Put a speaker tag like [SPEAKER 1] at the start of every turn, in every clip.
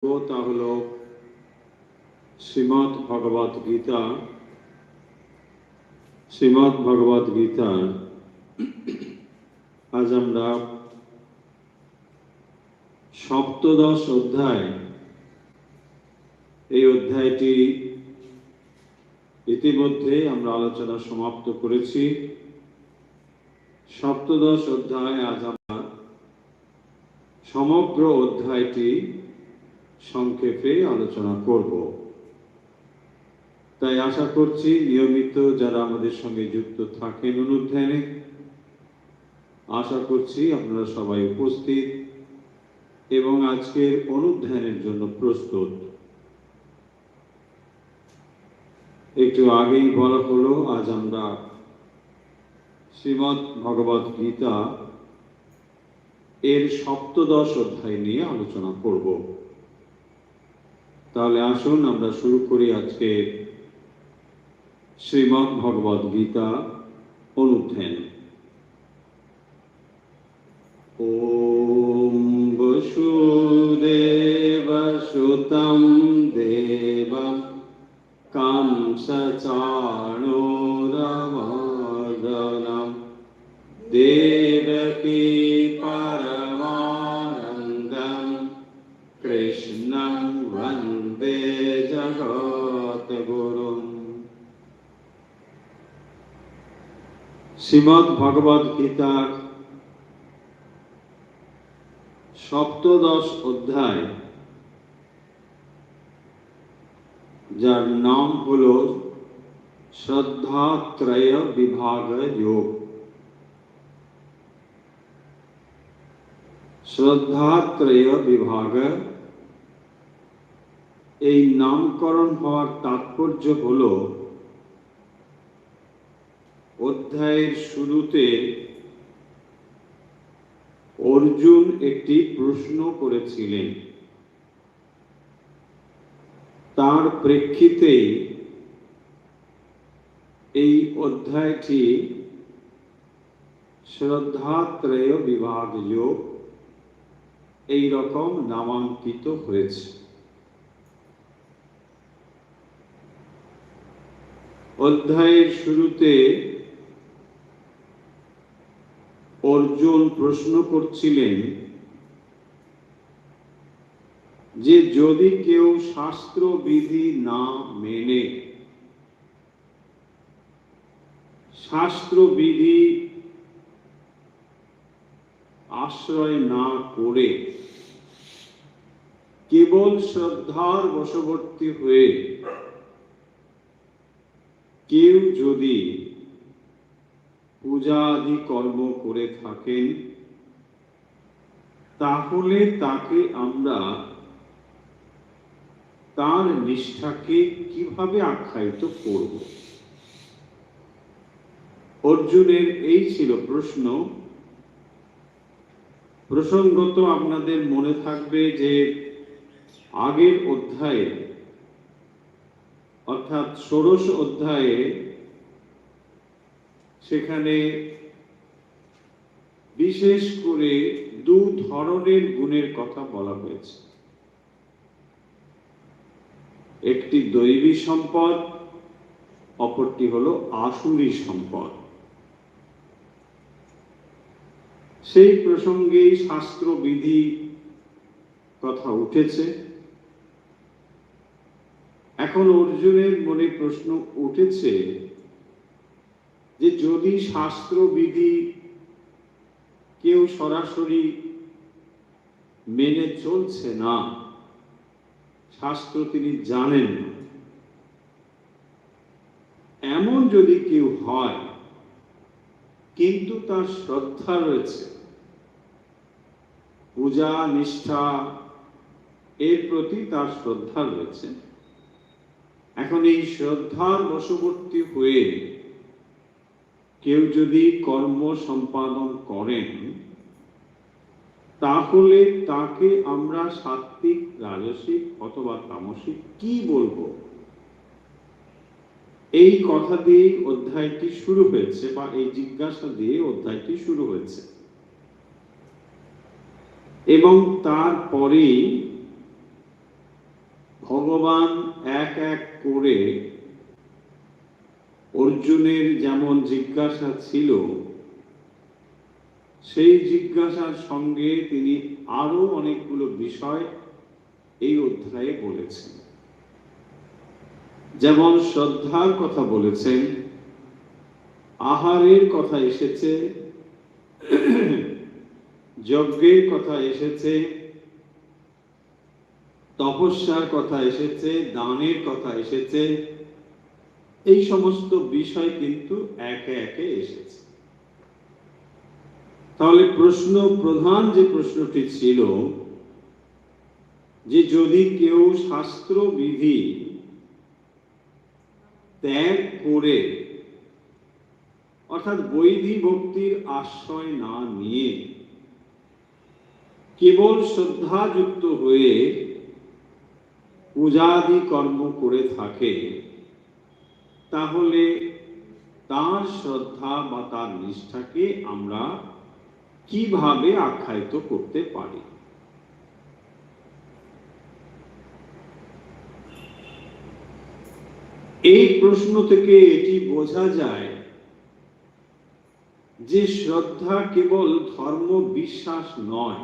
[SPEAKER 1] তা হল শ্রীমদ্ ভগবদ গীতা। শ্রীমদ্ ভগবদ গীতার আজ আমরা সপ্তদশ অধ্যায়, এই অধ্যায়টি ইতিমধ্যে আমরা আলোচনা সমাপ্ত করেছি। সপ্তদশ অধ্যায় আজ আমরা সমগ্র অধ্যায়টি সংক্ষেপে আলোচনা করব। তাই আশা করছি নিয়মিত যারা আমাদের সঙ্গে যুক্ত থাকেন অনুধ্যানে, আশা করছি আপনারা সবাই উপস্থিত এবং আজকের অনুধ্যানের জন্য প্রস্তুত। একটু আগেই বলা হলো, আজ আমরা শ্রীমদ্ ভগবদ গীতা এর সপ্তদশ অধ্যায় নিয়ে আলোচনা করব। তাহলে আসুন আমরা শুরু করি আজকে শ্রীমদ্ ভগবদ গীতা অনুধ্যান। ওম বসুদেবসুতং দেবং কংসচাণূরমর্দনং দেবকী পরমানন্দং কৃষ্ণং বন্দে জগৎগুরুম। শ্রীমদ্ ভগবদ গীতার সপ্তদশ অধ্যায়, যার নাম হল শ্রদ্ধাত্রয় বিভাগ যোগ। শ্রদ্ধাত্রয় বিভাগ, এই নামকরণ হওয়ার তাৎপর্য হল, অধ্যায়ের শুরুতে অর্জুন একটি প্রশ্ন করেছিলেন। তার প্রেক্ষিতে এই অধ্যায়টি শ্রদ্ধাত্রয় বিভাগ যোগ এই রকম নামাঙ্কিত হয়েছে। অধ্যায়ের শুরুতে অর্জুন প্রশ্ন করছিলেন যে যদি কেউ শাস্ত্র বিধি না মেনে, শাস্ত্র বিধি আশ্রয় না করে কেবল শ্রদ্ধার বশবর্তী হয়ে কেউ যদি পূজা আদি কর্ম করে থাকেন, তাহলে তাকে আমরা তার নিষ্ঠাকে কিভাবে আখ্যায়িত করব? অর্জুনের এই ছিল প্রশ্ন। প্রসঙ্গত আপনাদের মনে থাকবে যে আগের অধ্যায়ে, অর্থাৎ ষোড়শ অধ্যায়ে, সেখানে বিশেষ করে দু ধরনের গুণের কথা বলা হয়েছে। একটি দৈবী সম্পদ, অপরটি হলো আসুরী সম্পদ। সেই প্রসঙ্গেই শাস্ত্রবিধি কথা উঠেছে। এখন অর্জুনের মনে প্রশ্ন উঠেছে যে যদি শাস্ত্রবিধি কেউ সরাসরি মেনে চলছে না, শাস্ত্র তিনি জানেন না, এমন যদি কেউ হয় কিন্তু তার শ্রদ্ধা রয়েছে, পূজা নিষ্ঠা এর প্রতি তার শ্রদ্ধা রয়েছে, এখন এই শ্রদ্ধার বশবর্তী হয়ে কেউ যদি কর্ম সম্পাদন করেন, তাহলে তাকে আমরা সাত্ত্বিক, রাজসিক অথবা তামসিক কি বলবো? এই কথা দিয়ে অধ্যায়টি শুরু হয়েছে, বা এই জিজ্ঞাসা দিয়ে অধ্যায়টি শুরু হয়েছে। এবং তারপরেই ভগবান এক এক করে অর্জুনের যেমন জিজ্ঞাসা ছিল, সেই জিজ্ঞাসার সঙ্গে তিনি আরো অনেকগুলো বিষয় এই অধ্যায়ে বলেছেন। যেমন শ্রদ্ধার কথা বলেছেন, আহারের কথা এসেছে, যজ্ঞের কথা এসেছে, তপস্যার কথা এসেছে, দানের কথা এসেছে। এই সমস্ত বিষয় কিন্তু একে একে এসেছে। তাহলে প্রধান যে প্রশ্নটি ছিল যে যদি কেউ শাস্ত্র বিধি ত্যাগ করে, অর্থাৎ বৈধি ভক্তির আশ্রয় না নিয়ে কেবল শ্রদ্ধাযুক্ত হয়ে পূজাদি কর্ম করে থাকে, তাহলে তার শ্রদ্ধা বা তার নিষ্ঠাকে আমরা কিভাবে আখ্যায়িত করতে পারি? এই প্রশ্ন থেকে এটি বোঝা যায় যে শ্রদ্ধা কেবল ধর্ম বিশ্বাস নয়,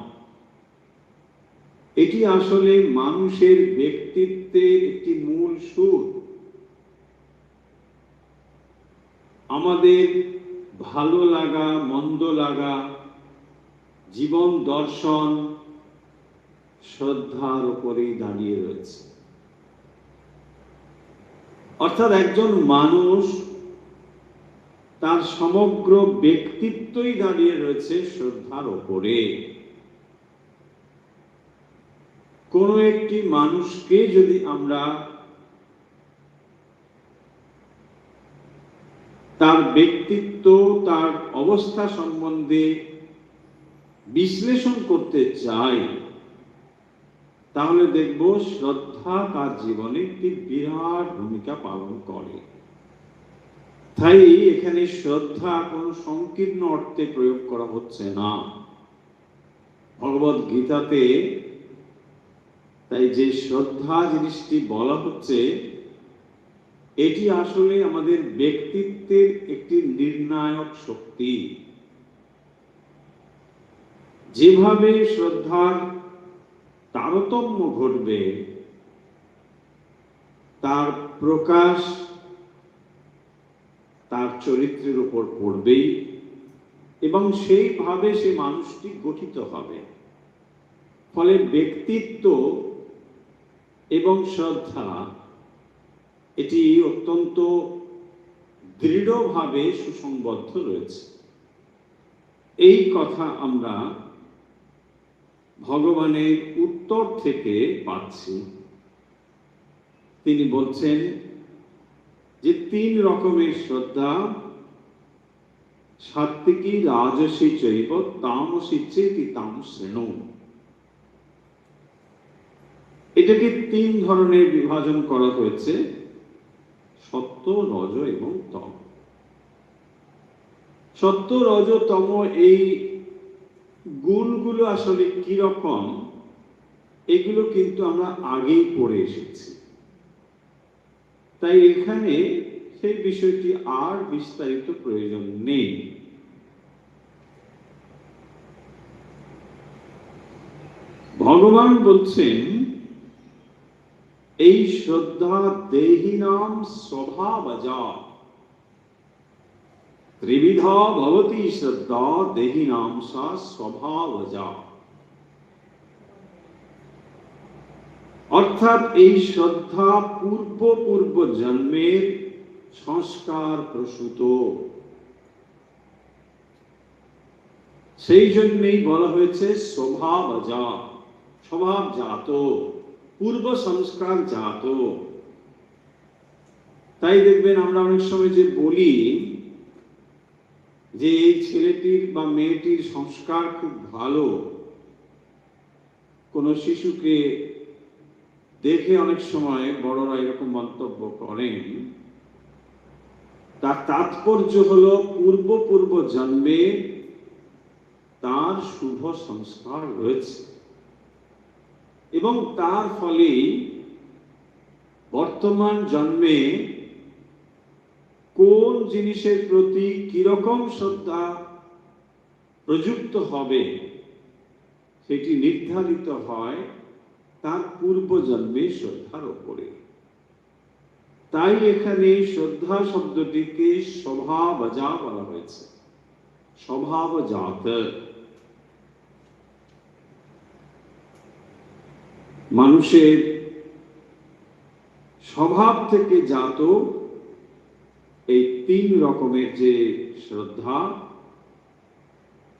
[SPEAKER 1] এটি আসলে মানুষের ব্যক্তিত্বের একটি মূল সুর। আমাদের ভালো লাগা মন্দ লাগা, জীবন দর্শন শ্রদ্ধার উপরেই দাঁড়িয়ে রয়েছে। অর্থাৎ একজন মানুষ তার সমগ্র ব্যক্তিত্বই দাঁড়িয়ে রয়েছে শ্রদ্ধার উপরে। কোন একটি মানুষকে যদি আমরা তার ব্যক্তিত্ব, তার অবস্থা সম্বন্ধে বিশ্লেষণ করতে চাই, তাহলে দেখব শ্রদ্ধা তার জীবনে একটি বিরাট ভূমিকা পালন করে। তাই এখানে শ্রদ্ধা কোনো সংকীর্ণ অর্থে প্রয়োগ করা হচ্ছে না। ভগবদ গীতাতে তাই যে শ্রদ্ধা জিনিসটি বলা হচ্ছে, এটি আসলে আমাদের ব্যক্তিত্বের একটি নির্ণায়ক শক্তি। যেভাবে শ্রদ্ধার তারতম্য ঘটবে, তার প্রকাশ তার চরিত্রের উপর পড়বেই, এবং সেইভাবে সে মানুষটি গঠিত হবে। ফলে ব্যক্তিত্ব এবং শ্রদ্ধা এটি অত্যন্ত দৃঢ়ভাবে সুসংবদ্ধ রয়েছে। এই কথা আমরা ভগবানের উত্তর থেকে পাচ্ছি। তিনি বলছেন যে 3 রকমের শ্রদ্ধা, সাত্ত্বিকী, রাজসী চৈব তামসী চেতি তাম শ্রেণু। এটাকে 3 ধরনের বিভাজন করা হয়েছে, সত্য, রজ এবং তম। সত্য, রজ, তম এই গুণগুলো আসলে কি রকম, এগুলো কিন্তু আমরা আগেই পড়ে এসেছি। তাই এখানে সেই বিষয়টি আর বিস্তারিত প্রয়োজন নেই। ভগবান বলছেন এই শ্রদ্ধা দেহিনাম স্বভাবজা, ত্রিবিধা ভবতি শ্রদ্ধা দেহিনাম সা স্বভাবজা। অর্থাৎ এই শ্রদ্ধা পূর্ব জন্মের সংস্কার প্রসূত। সেই জন্যই বলা হয়েছে স্বভাবজা, স্বভাবজাত, পূর্ব সংস্কার জাত। তাই দেখবেন আমরা অনেক সময় যে বলি যে এই ছেলেটির বা মেয়েটির সংস্কার খুব ভালো, কোন শিশুকে দেখে অনেক সময় বড়রা এরকম মন্তব্য করেন। তার তাৎপর্য হলো পূর্ব জন্মে তার শুভ সংস্কার রয়েছে, এবং তার ফলে বর্তমান জন্মে কোন জিনিসের প্রতি কিরকম শ্রদ্ধা প্রযুক্ত হবে সেটি নির্ধারিত হয় তার পূর্বজন্মে শ্রদ্ধার উপরে। তাই এখানে শ্রদ্ধা শব্দটিকে স্বভাবজা বলা হয়েছে, স্বভাবজাত। মানুষের স্বভাব থেকে জাত এই 3 রকমের যে শ্রদ্ধা,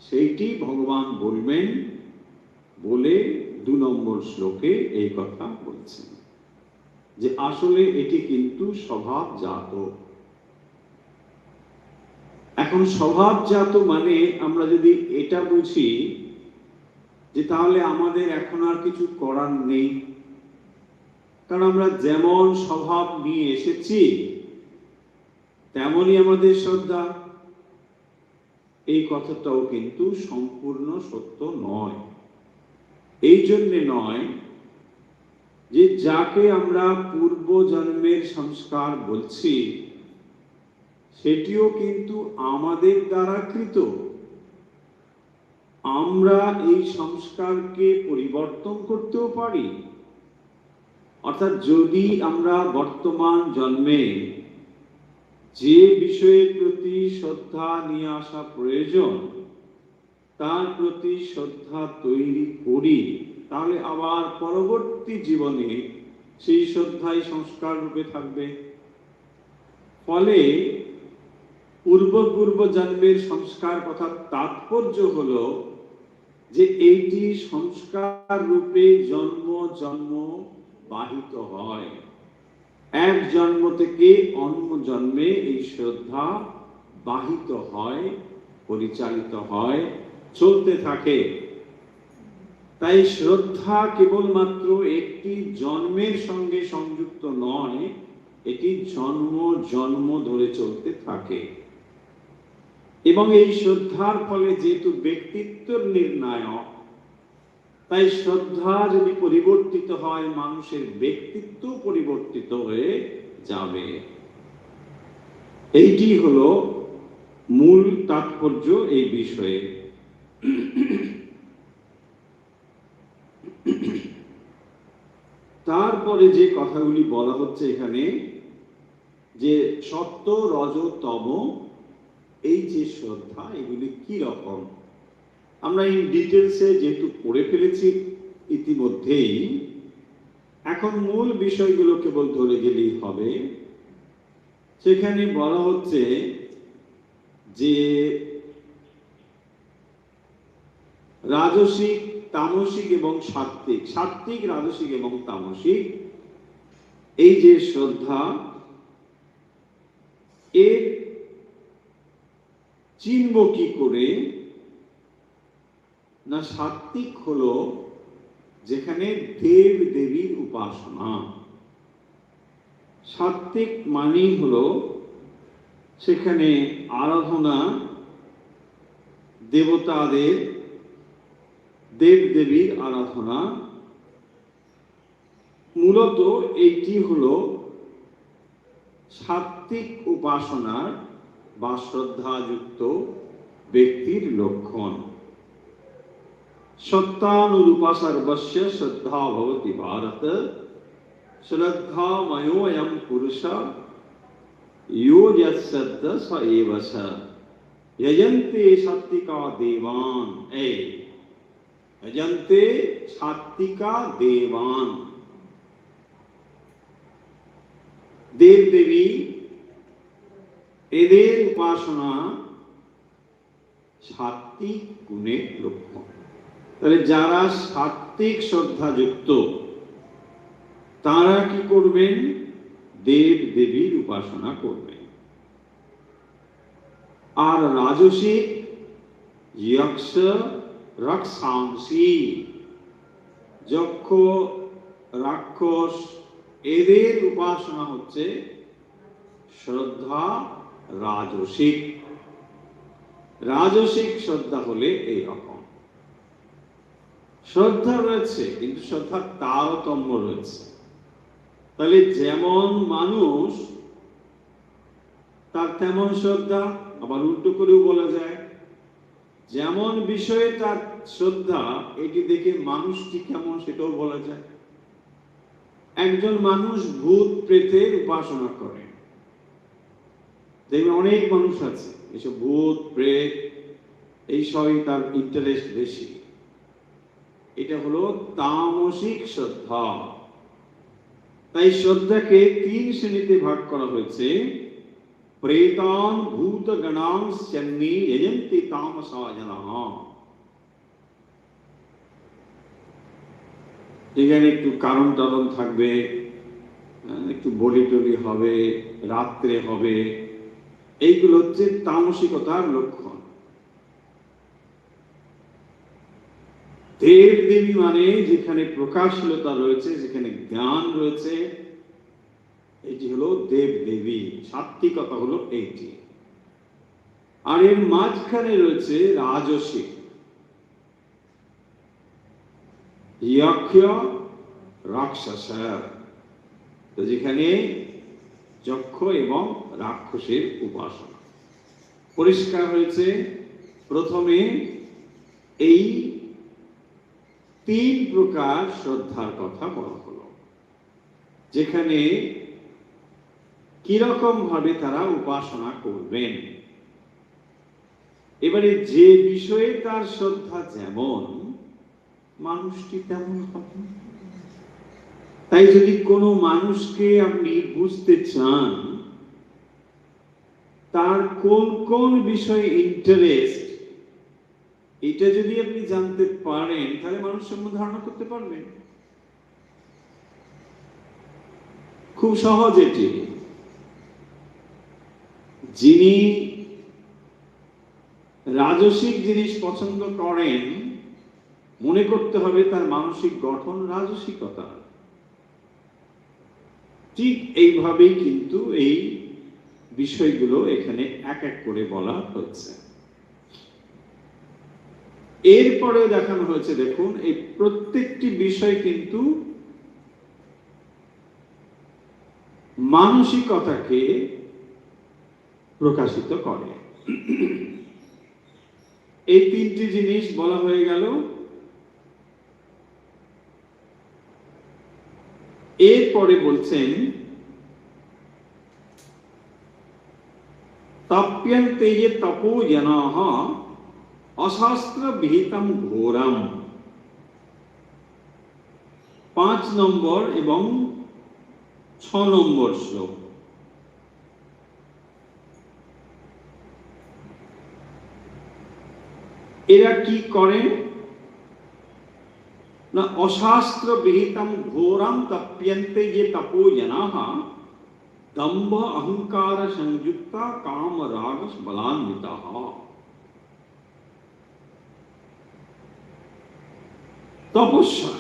[SPEAKER 1] সেইটি ভগবান বলবেন বলে 2 নম্বর শ্লোকে এই কথা বলছেন যে আসলে এটি কিন্তু স্বভাবজাত। এখন স্বভাবজাত মানে আমরা যদি এটা বুঝি যে তাহলে আমাদের এখন আর কিছু করার নেই, কারণ আমরা যেমন স্বভাব নিয়ে এসেছি তেমনই আমাদের শ্রদ্ধা, এই কথাটাও কিন্তু সম্পূর্ণ সত্য নয়। এই জন্যে নয় যে যাকে আমরা পূর্ব জন্মের সংস্কার বলছি সেটিও কিন্তু আমাদের দ্বারা কৃত। আমরা এই সংস্কারকে পরিবর্তন করতেও পারি। অর্থাৎ যদি আমরা বর্তমান জন্মে যে বিষয়ের প্রতি শ্রদ্ধা নিয়ে আসা প্রয়োজন তার প্রতি শ্রদ্ধা তৈরি করি, তাহলে আবার পরবর্তী জীবনে সেই শ্রদ্ধাই সংস্কার রূপে থাকবে। ফলে পূর্ব জন্মের সংস্কার কথার তাৎপর্য হলো যে এইটি সংস্কার রূপে জন্ম জন্ম বাহিত হয়। এক জন্ম থেকে অন্য জন্মে এই শ্রদ্ধা বাহিত হয়, পরিচালিত হয়, চলতে থাকে। তাই শ্রদ্ধা কেবলমাত্র একটি জন্মের সঙ্গে সংযুক্ত নয়, এটি জন্ম জন্ম ধরে চলতে থাকে। এবং এই শ্রদ্ধার ফলে যেহেতু ব্যক্তিত্বের নির্ণায়ক, তাই শ্রদ্ধা যদি পরিবর্তিত হয় মানুষের ব্যক্তিত্ব পরিবর্তিত হয়ে যাবে। এইটি হলো মূল তাৎপর্য এই বিষয়ে। তারপরে যে কথাগুলি বলা হচ্ছে এখানে যে সত্য রজ তম এই যে শ্রদ্ধা এগুলি কি রকম, আমরা এই ডিটেলসে যেহেতু পড়ে ফেলেছি ইতিমধ্যেই, এখন মূল বিষয়গুলো কেবল ধরে গেলেই হবে। সেখানে বলা হচ্ছে যে রাজসিক, তামসিক এবং সাত্ত্বিক, সাত্ত্বিক, রাজসিক এবং তামসিক এই যে শ্রদ্ধা, এর চিনব কি করে না? সাত্ত্বিক হলো যেখানে দেব দেবীর উপাসনা। সাত্ত্বিক মানেই হলো সেখানে আরাধনা, দেবতাদের, দেব দেবীর আরাধনা। মূলত এইটি হলো সাত্ত্বিক উপাসনার বা শ্রদ্ধাযুক্ত ব্যক্তির লক্ষণ। সত্যানুরূপা সর্বস্য শ্রদ্ধা ভবতি ভারত, শ্রদ্ধাময়োऽয়ং পুরুষ यो यस्सद् स एव स यजन्ते सात्विका देवान्। यजन्ते सात्विका देवान्, দেব দেবী এদের উপাসনা সাত্বিক গুণের লক্ষণ। তাহলে যারা সাত্বিক শ্রদ্ধাযুক্ত তারা কি করবেন? দেব দেবীর উপাসনা করবেন। আর রাজসিক, যক্ষ, রাক্ষসাংসী, যক্ষ, রাক্ষস এদের উপাসনা হচ্ছে শ্রদ্ধা রাজসিক। রাজসিক শ্রদ্ধা হলে এই রকম শ্রদ্ধা রয়েছে, কিন্তু শ্রদ্ধার তারতম্য রয়েছে। তাহলে যেমন মানুষ তার তেমন শ্রদ্ধা, আবার উল্টো করেও বলা যায় যেমন বিষয়ে তার শ্রদ্ধা এটি দেখে মানুষটি কেমন সেটাও বলা যায়। একজন মানুষ ভূত প্রেতের উপাসনা করে, দেখবেন অনেক মানুষ আছে এসব ভূত প্রেত এই সবই তার ইন্টারেস্ট বেশি। এটা হলো তামসিক শ্রদ্ধা। তাই শ্রদ্ধাকে 3 শ্রেণীতে ভাগ করা হয়েছে। প্রেতান ভূত গণাং সন্নি যজন্তি তামসা জনাঃ। এখানে একটু কারণ টারণ থাকবে, একটু বলি টলি হবে, রাত্রে হবে, এইগুলো হচ্ছে তামসিকতার লক্ষণ। দেব দেবী মানে যেখানে প্রকাশশীলতা রয়েছে, যেখানে জ্ঞান রয়েছে, এটি হলো দেব দেবী। সাত্বিকতা হলো এইটি। আর এর মাঝখানে রয়েছে রাজসিক, যক্ষ রাক্ষস, যেখানে যক্ষ এবং রাক্ষসের উপাসনা। পরিষ্কার হয়েছে। প্রথমে এই 3 প্রকার শ্রদ্ধার কথা বলা হলো, যেখানে কিরকম ভাবে তারা উপাসনা করবেন। এবারে যে বিষয়ে তার শ্রদ্ধা যেমন, মানুষটি তেমন হবে। তাই যদি কোনো মানুষকে আপনি বুঝতে চান তার কোন কোন বিষয়ে ইন্টারেস্ট, এটা যদি আপনি জানতে পারেন তাহলে মানুষ সম্বন্ধে ধারণা করতে পারবেন খুব সহজ। এটি যিনি রাজসিক জিনিস পছন্দ করেন, মনে করতে হবে তার মানসিক গঠন রাজসিকতা। ঠিক এইভাবেই কিন্তু এই বিষয়গুলো এখানে এক এক করে বলা হচ্ছে। এরপরে দেখানো হয়েছে, দেখুন এই প্রত্যেকটি বিষয় কিন্তু মানসিকতাকে প্রকাশিত করে। এই 3টি জিনিস বলা হয়ে গেল। এরপরে বলছেন তপ্যন্তে ये तपो जनाः अशास्त्र विहितम घोरम। 5 নম্বর এবং 6 নম্বর শ্লোক। এরা কি করেন না, অশাস্ত্র বিহিতম ঘোরম তপ্যন্তে ये तपो जनाः दम्भ अहंकार संयुक्ता काम राग बलान्विताः। তপস্যা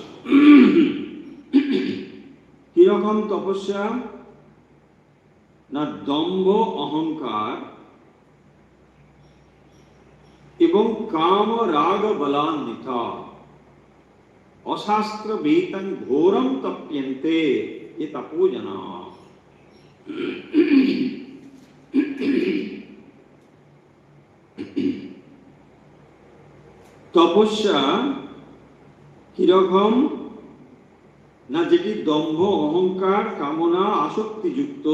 [SPEAKER 1] কিরকম তপস্যা না, দম্ভ অহংকার এবং কাম রাগ বলান্বিতা। অশাস্ত্র বিহিতং ঘোরম তপ্যন্তে ये तपो जनाः। তপস্যা কিরকম না, যেটি দম্ভ অহংকার কামনা আসক্তিযুক্ত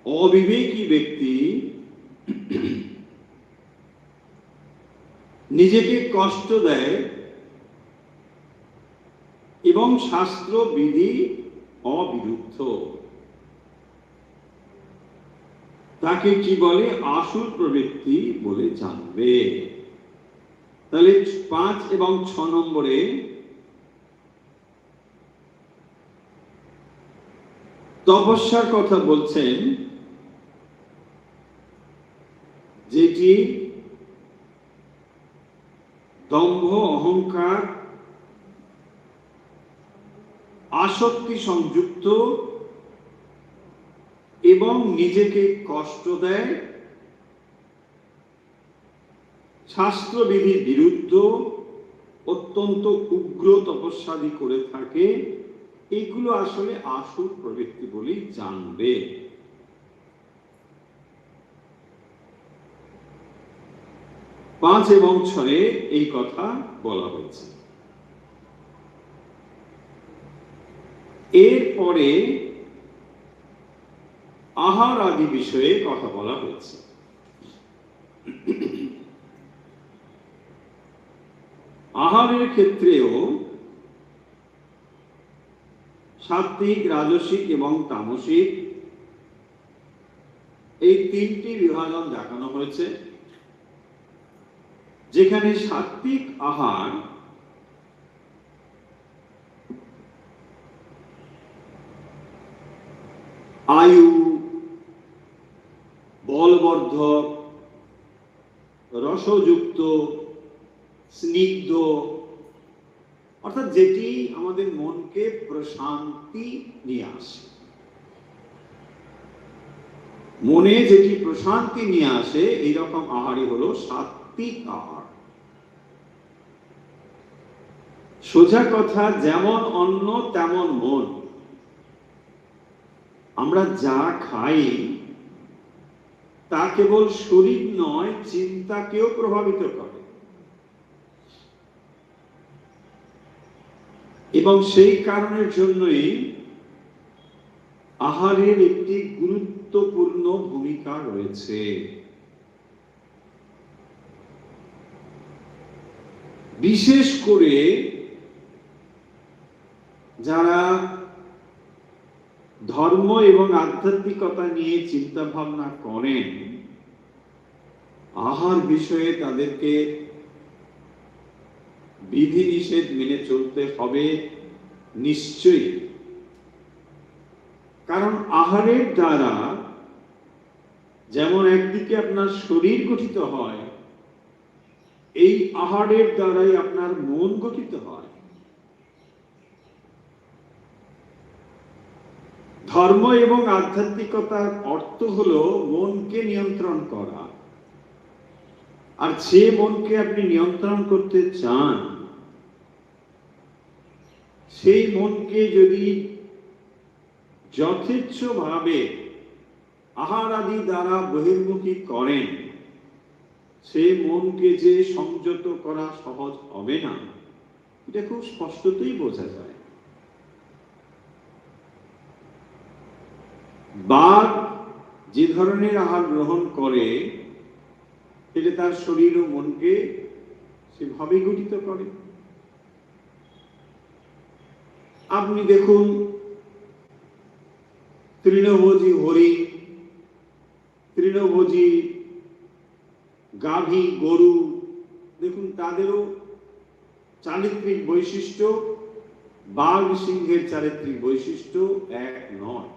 [SPEAKER 1] অবিবেকী ব্যক্তি নিজেকে কষ্ট দেয় এবং শাস্ত্র বিধি অবিরুদ্ধ, তাকে কি বলে আসুর প্রবৃত্তি বলে জানবে। তাহলে 5 এবং 6 নম্বরে তপস্যার কথা বলছেন, যেটি দম্ভ অহংকার আসক্তি সংযুক্ত এবং নিজেকে কষ্ট দেয়, শাস্ত্রবিধির বিরুদ্ধ অত্যন্ত উগ্র তপস্যাদি করে থাকে, এইগুলো আসলে আসুর প্রবৃত্তি বলেই জানবে। 5 এবং 6 এই কথা বলা হয়েছে। এরপরে আহার আদি বিষয়ে কথা বলা হয়েছে। আহারের ক্ষেত্রেও সাত্ত্বিক, রাজসিক এবং তামসিক এই 3টি বিভাজন দেখানো হয়েছে, যেখানে সাত্ত্বিক আহার আয়ু, বলবর্ধক, রসযুক্ত, স্নিগ্ধ, অর্থাৎ যেটি আমাদের মনকে প্রশান্তি নিয়ে আসে, মনে যেটি প্রশান্তি নিয়ে আসে, এইরকম আহারই হলো সাত্ত্বিক আহার। সোজা কথা, যেমন অন্ন তেমন মন। আমরা যা খাই তা কেবল শরীর নয়, চিন্তাকেও প্রভাবিত করে, এবং সেই কারণের জন্যই আহারের একটি গুরুত্বপূর্ণ ভূমিকা রয়েছে। বিশেষ করে যারা ধর্ম এবং আধ্যাত্মিকতা নিয়ে চিন্তা ভাবনা করেন, আহার বিষয়ে তাদেরকে বিধিনিষেধ মেনে চলতে হবে নিশ্চয়ই। কারণ আহারের দ্বারা যেমন একদিকে আপনার শরীর গঠিত হয়, এই আহারের দ্বারাই আপনার মন গঠিত হয়। ধর্ম এবং আধ্যাত্মিকতার অর্থ হলো মনকে নিয়ন্ত্রণ করা, আর যে মনকে আপনি নিয়ন্ত্রণ করতে চান, সেই মনকে যদি যথেচ্ছভাবে আহার আদি দ্বারা বহির্মুখী করেন, সে মনকে যে সংযত করা সহজ হবে না, এটা খুব স্পষ্টতই বোঝা যায়। বাঘ যে ধরনের আহার গ্রহণ করে, সেটা তার শরীর ও মনকে সেভাবে গঠিত করে। আপনি দেখুন, তৃণভোজী হরিণ, তৃণভোজী গাভী, গরু, দেখুন তাদেরও চারিত্রিক বৈশিষ্ট্য বাঘ সিংহের চারিত্রিক বৈশিষ্ট্য এক নয়।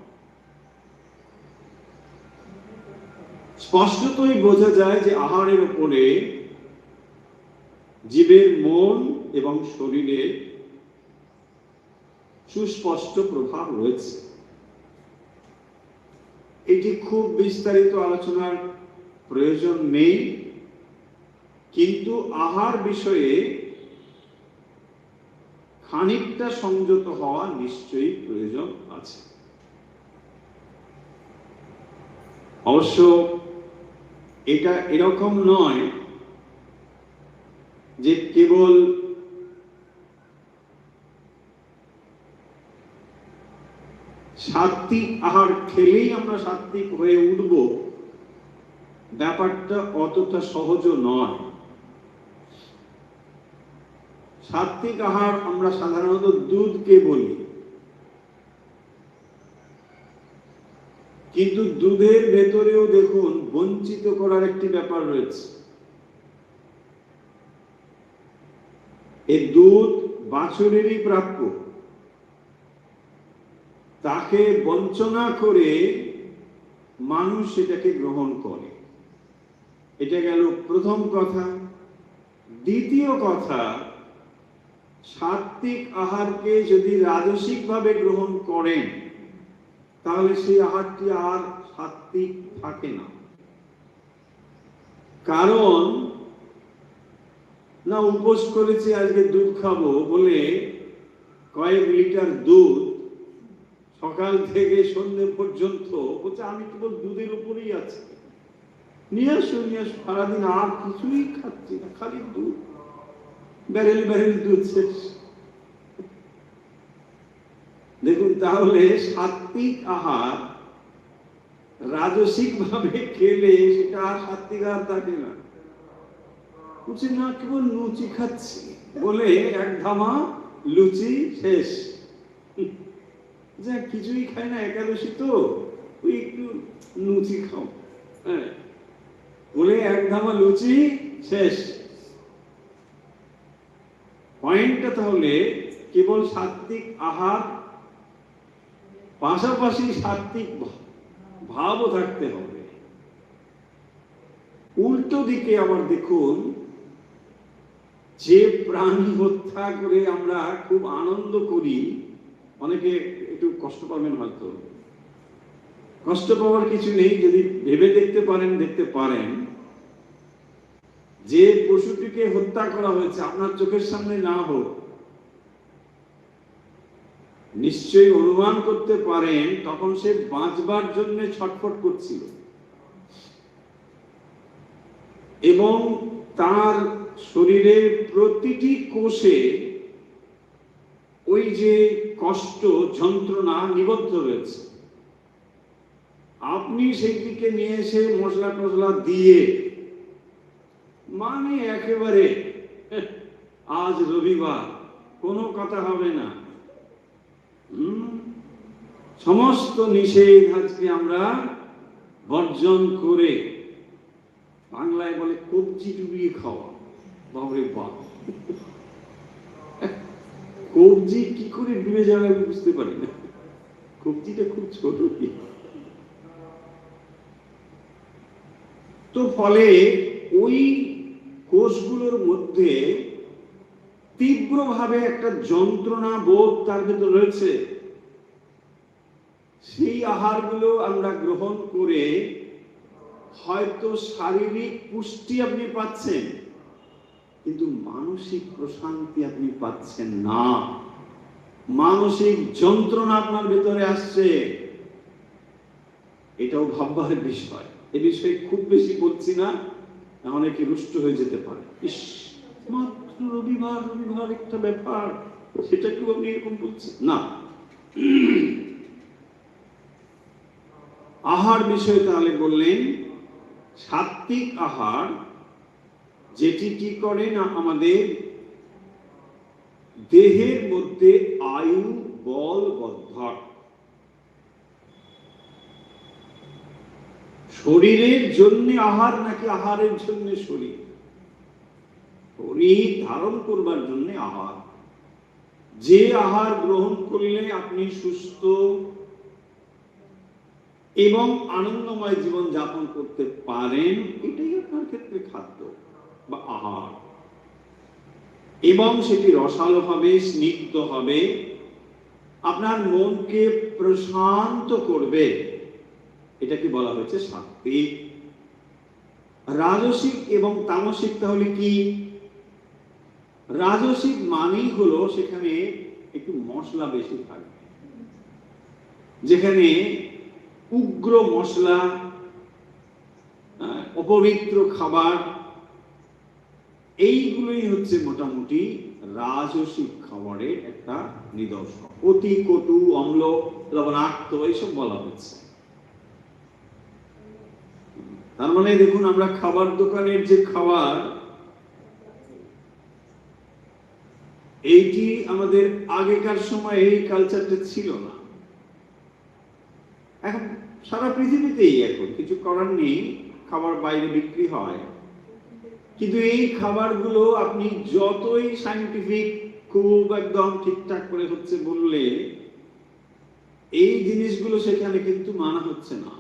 [SPEAKER 1] স্পষ্টতই বোঝা যায় যে আহারের উপরে জীবের মন এবং শরীরের সুস্পষ্ট প্রভাব রয়েছে। এটি খুব বিস্তারিত আলোচনার প্রয়োজন নেই, কিন্তু আহার বিষয়ে খানিকটা সংযত হওয়া নিশ্চয়ই প্রয়োজন আছে। অবশ্য এটা এরকম নয় যে কেবল সাত্ত্বিক আহার খেলেই আমরা সাত্ত্বিক হয়ে উঠব, ব্যাপারটা অতটা সহজও নয়। সাত্ত্বিক আহার আমরা সাধারণত দুধকে বলি, কিন্তু দুধের ভেতরেও দেখুন বঞ্চিত করার একটি ব্যাপার রয়েছে। এই দুধ বাছুরেরই প্রাপ্য, তাকে বঞ্চনা করে মানুষ সেটাকে গ্রহণ করে। এটা গেল প্রথম কথা। দ্বিতীয় কথা, সাত্ত্বিক আহারকে যদি রাজসিক ভাবে গ্রহণ করেন, তাহলে সেই আহারটি আর সাত্ত্বিক থাকে না। কারণ না উপোস করেছি, আজকে দুধ খাবো বলে কয়েক লিটার দুধ সকাল থেকে সন্ধ্যে পর্যন্ত বলছে আমি কেবল দুধের উপরেই আছি, নিয়ে আসো নিয়ে আসো, সারাদিন আর কিছুই খাচ্ছি না, খালি দুধ, ব্যারেল ব্যারেল দুধ শেষ। দেখুন তাহলে সাত্বিক আহার রাজসিক ভাবে খেলে সেটা আর সাত্বিক আহার থাকে না। বলছে না কেবল লুচি খাচ্ছি বলে এক ধামা লুচি শেষ, যা কিছুই খায় না, একাদশী তো ওই একটু লুচি খাও, হ্যাঁ বলে এক ধামা লুচি শেষ। পয়েন্টটা তাহলে কেবল সাত্বিক আহার, পাশাপাশি সাত্বিক ভাবও থাকতে হবে। উল্টো দিকে আবার দেখুন, যে প্রাণী হত্যা করে আমরা খুব আনন্দ করি, অনেকে একটু কষ্ট পাবেন, হয়তো কষ্ট পাওয়ার কিছু নেই, যদি ভেবে দেখতে পারেন দেখতে পারেন, যে পশুটিকে হত্যা করা হয়েছে আপনার চোখের সামনে না হোক, নিশ্চয়ই অনুমান করতে পারেন তখন সে বাঁচবার জন্য ছটফট করছিল এবং তার শরীরের প্রতিটি কোষে ওই যে কষ্ট যন্ত্রণা নিবদ্ধ রয়েছে। আপনি সেই দিকে নিয়ে এসে মশলা টসলা দিয়ে, মানে একেবারে আজ রবিবার কোনো কথা হবে না, সমস্ত নিষেধ আজকে আমরা বর্জন করে, বাংলায় বলে কবজি ডুবিয়ে খাওয়া, বাবরে বাপ, কবজি কি করে ডুবে যাবে আমি বুঝতে পারি না, কবজিটা খুব ছোট কি। তো ফলে ওই কোষগুলোর মধ্যে তীব্রভাবে একটা যন্ত্রণা বোধ তার ভেতর রয়েছে। সেই আহারগুলো আমরা গ্রহণ করে হয়তো শারীরিক পুষ্টি আপনি পাচ্ছেন, কিন্তু মানসিক প্রশান্তি আপনি পাচ্ছেন না, মানসিক যন্ত্রণা আপনার ভেতরে আসছে। এটাও ভাববার বিষয়। এ বিষয়ে খুব বেশি বলছি না, অনেকে রুষ্ট হয়ে যেতে পারে, ইস মাত্র রবিবার রবিবার একটা ব্যাপার, সেটা কেউ আপনি এরকম বলছেন না। আহার বিষয়ে তাহলে বললেন, সাত্বিক আহার যেটি কি করে না, আমাদের দেহের মধ্যে আয়ু বল বর্ধক, শরীরের জন্য আহার নাকি আহারের জন্য শরীর? শরীর ধারণ করবার জন্য আহার, যে আহার গ্রহণ করলে আপনি সুস্থ এবং আনন্দময় জীবন যাপন করতে পারেন, এটাই আপনার ক্ষেত্রে খাদ্য বা আহার, এবং সেটি রসালো হবে, স্নিগ্ধ হবে, আপনার মনকে প্রশান্ত করবে, এটাকে বলা হয়েছে সাত্বিক। রাজসিক এবং তামসিক তাহলে কি? রাজসিক মানেই হলো সেখানে একটু মশলা বেশি থাকবে, যেখানে উগ্র মশলা, অপবিত্র খাবার, এইগুলোই হচ্ছে মোটামুটি রাজসিক খাবারের একটা নিদর্শন। অতি কটু, অম্ল, লবণাক্ত এইসব বলা হচ্ছে। তার মানে দেখুন, আমরা খাবার দোকানের যে খাবার, এইটি আমাদের আগেকার সময় এই কালচারটা ছিল না। এখন সারা পৃথিবীতেই এখন কিছু করার নেই, খাবার বাইরে বিক্রি হয়, কিন্তু এই খাবারগুলো আপনি যতই সায়েন্টিফিক খুব একদম ঠিকঠাক করে হচ্ছে বললে, এই জিনিসগুলো সেখানে কিন্তু মানা হচ্ছে না।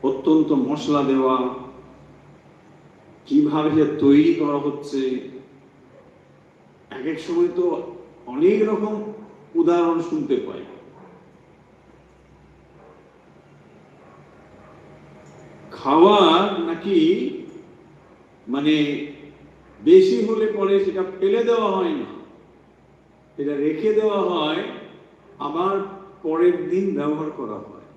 [SPEAKER 1] অত্যন্ত মশলা দেওয়া, কিভাবে তৈরি করা হচ্ছে, এক এক সময় তো অনেক রকম উদাহরণ শুনতে পাই। খাবার নাকি মানে বেশি হলে পরে সেটা ফেলে দেওয়া হয় না, এটা রেখে দেওয়া হয়, আবার পরের দিন ব্যবহার করা হয়।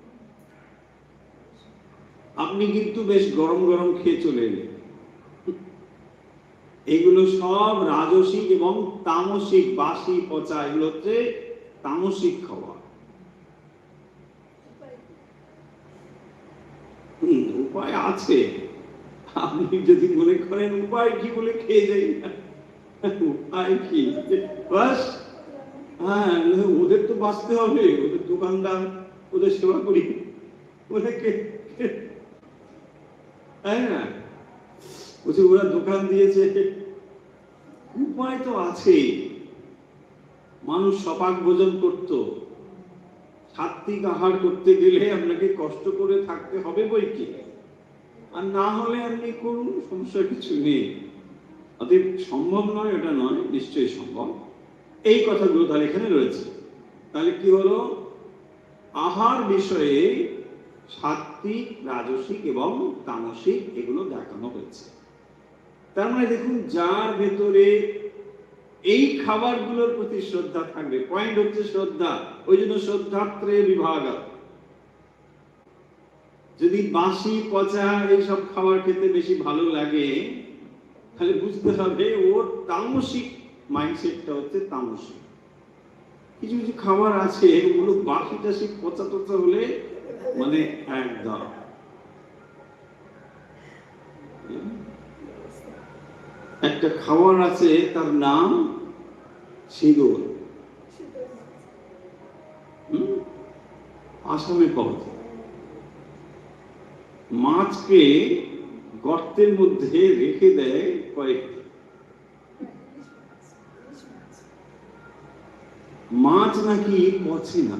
[SPEAKER 1] আপনি কিন্তু বেশ গরম গরম খেয়ে চলে এলেন। এগুলো সব রাজসিক এবং তামসিক, বাসি পচা, এগুলো হচ্ছে তামসিক খাওয়া। উপায় আছে, আপনি যদি মনে করেন উপায় কি বলে খেয়ে যাই, উপায় কি, বাস হ্যাঁ, ওদের তো বাঁচতে হবে, ওদের দোকানদার, ওদের সেবা করি, ওদেরকে, তাই না? বলছে ওরা দোকান দিয়েছে, উপায় তো আছে। মানুষ সপাক ভোজন করত, সাত্বিক আহার করতে গেলে আপনাকে কষ্ট করে থাকতে হবে বই কি, আর না হলে আপনি করুন, সমস্যা কিছু নেই। অতএব সম্ভব নয় ওটা নয়, নিশ্চয়ই সম্ভব। এই কথাগুলো তাহলে এখানে রয়েছে। তাহলে কি হলো, আহার বিষয়ে সাত্বিক, রাজসিক এবং তামসিক এগুলো দেখানো হয়েছে। তার মানে দেখুন, যার ভেতরে এই খাবারগুলোর প্রতি শ্রদ্ধা থাকবে, পয়েন্ট হচ্ছে শ্রদ্ধা, ওই জন্য শ্রদ্ধাত্রে বিভাগ। যদি বাসি পচা এইসব খাবার খেতে বেশি ভালো লাগে, তাহলে বুঝতে হবে ওর তামসিক মাইন্ডসেটটা হচ্ছে তামসিক। কিছু কিছু খাবার আছে ওগুলো বাসি টাসি পচা টচা হলে মানে একদম, একটা খাবার আছে তার নাম সিঁদুর, আসামে পাওয়া যায়। মাছকে গর্তের মধ্যে রেখে দেয় কয়েকদিন, মাছ নাকি পচে না।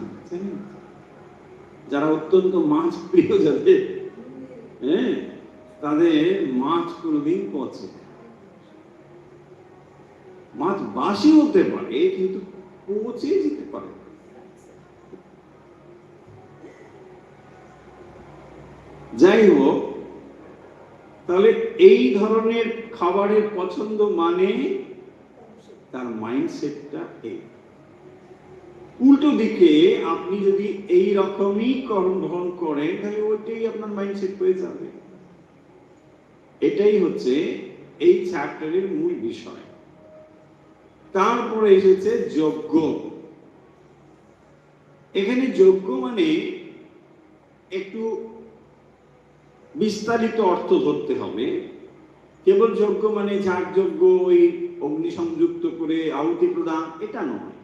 [SPEAKER 1] যারা অত্যন্ত মাছ প্রিয় যাদের, হ্যাঁ, তাদের মাছ কোনোদিন পচে। মাছ বাসি হতে পারে কিন্তু পচে যেতে পারে। যাই হোক, তাহলে এই ধরনের খাবারের পছন্দ মানে তার মাইন্ডসেটটা এই। উল্টো দিকে আপনি যদি এই রকমই কর্ম গ্রহণ করেন, তাহলে ওইটাই আপনার মাইন্ডসেট হয়ে যাবে। এটাই হচ্ছে এই চ্যাপ্টারের মূল বিষয়। তারপরে এসেছে যজ্ঞ। এখানে যজ্ঞ মানে একটু বিস্তারিত অর্থ ধরতে হবে। কেবল যজ্ঞ মানে যাগযজ্ঞ, ওই অগ্নি সংযুক্ত করে আহুতি প্রদান, এটা নয়।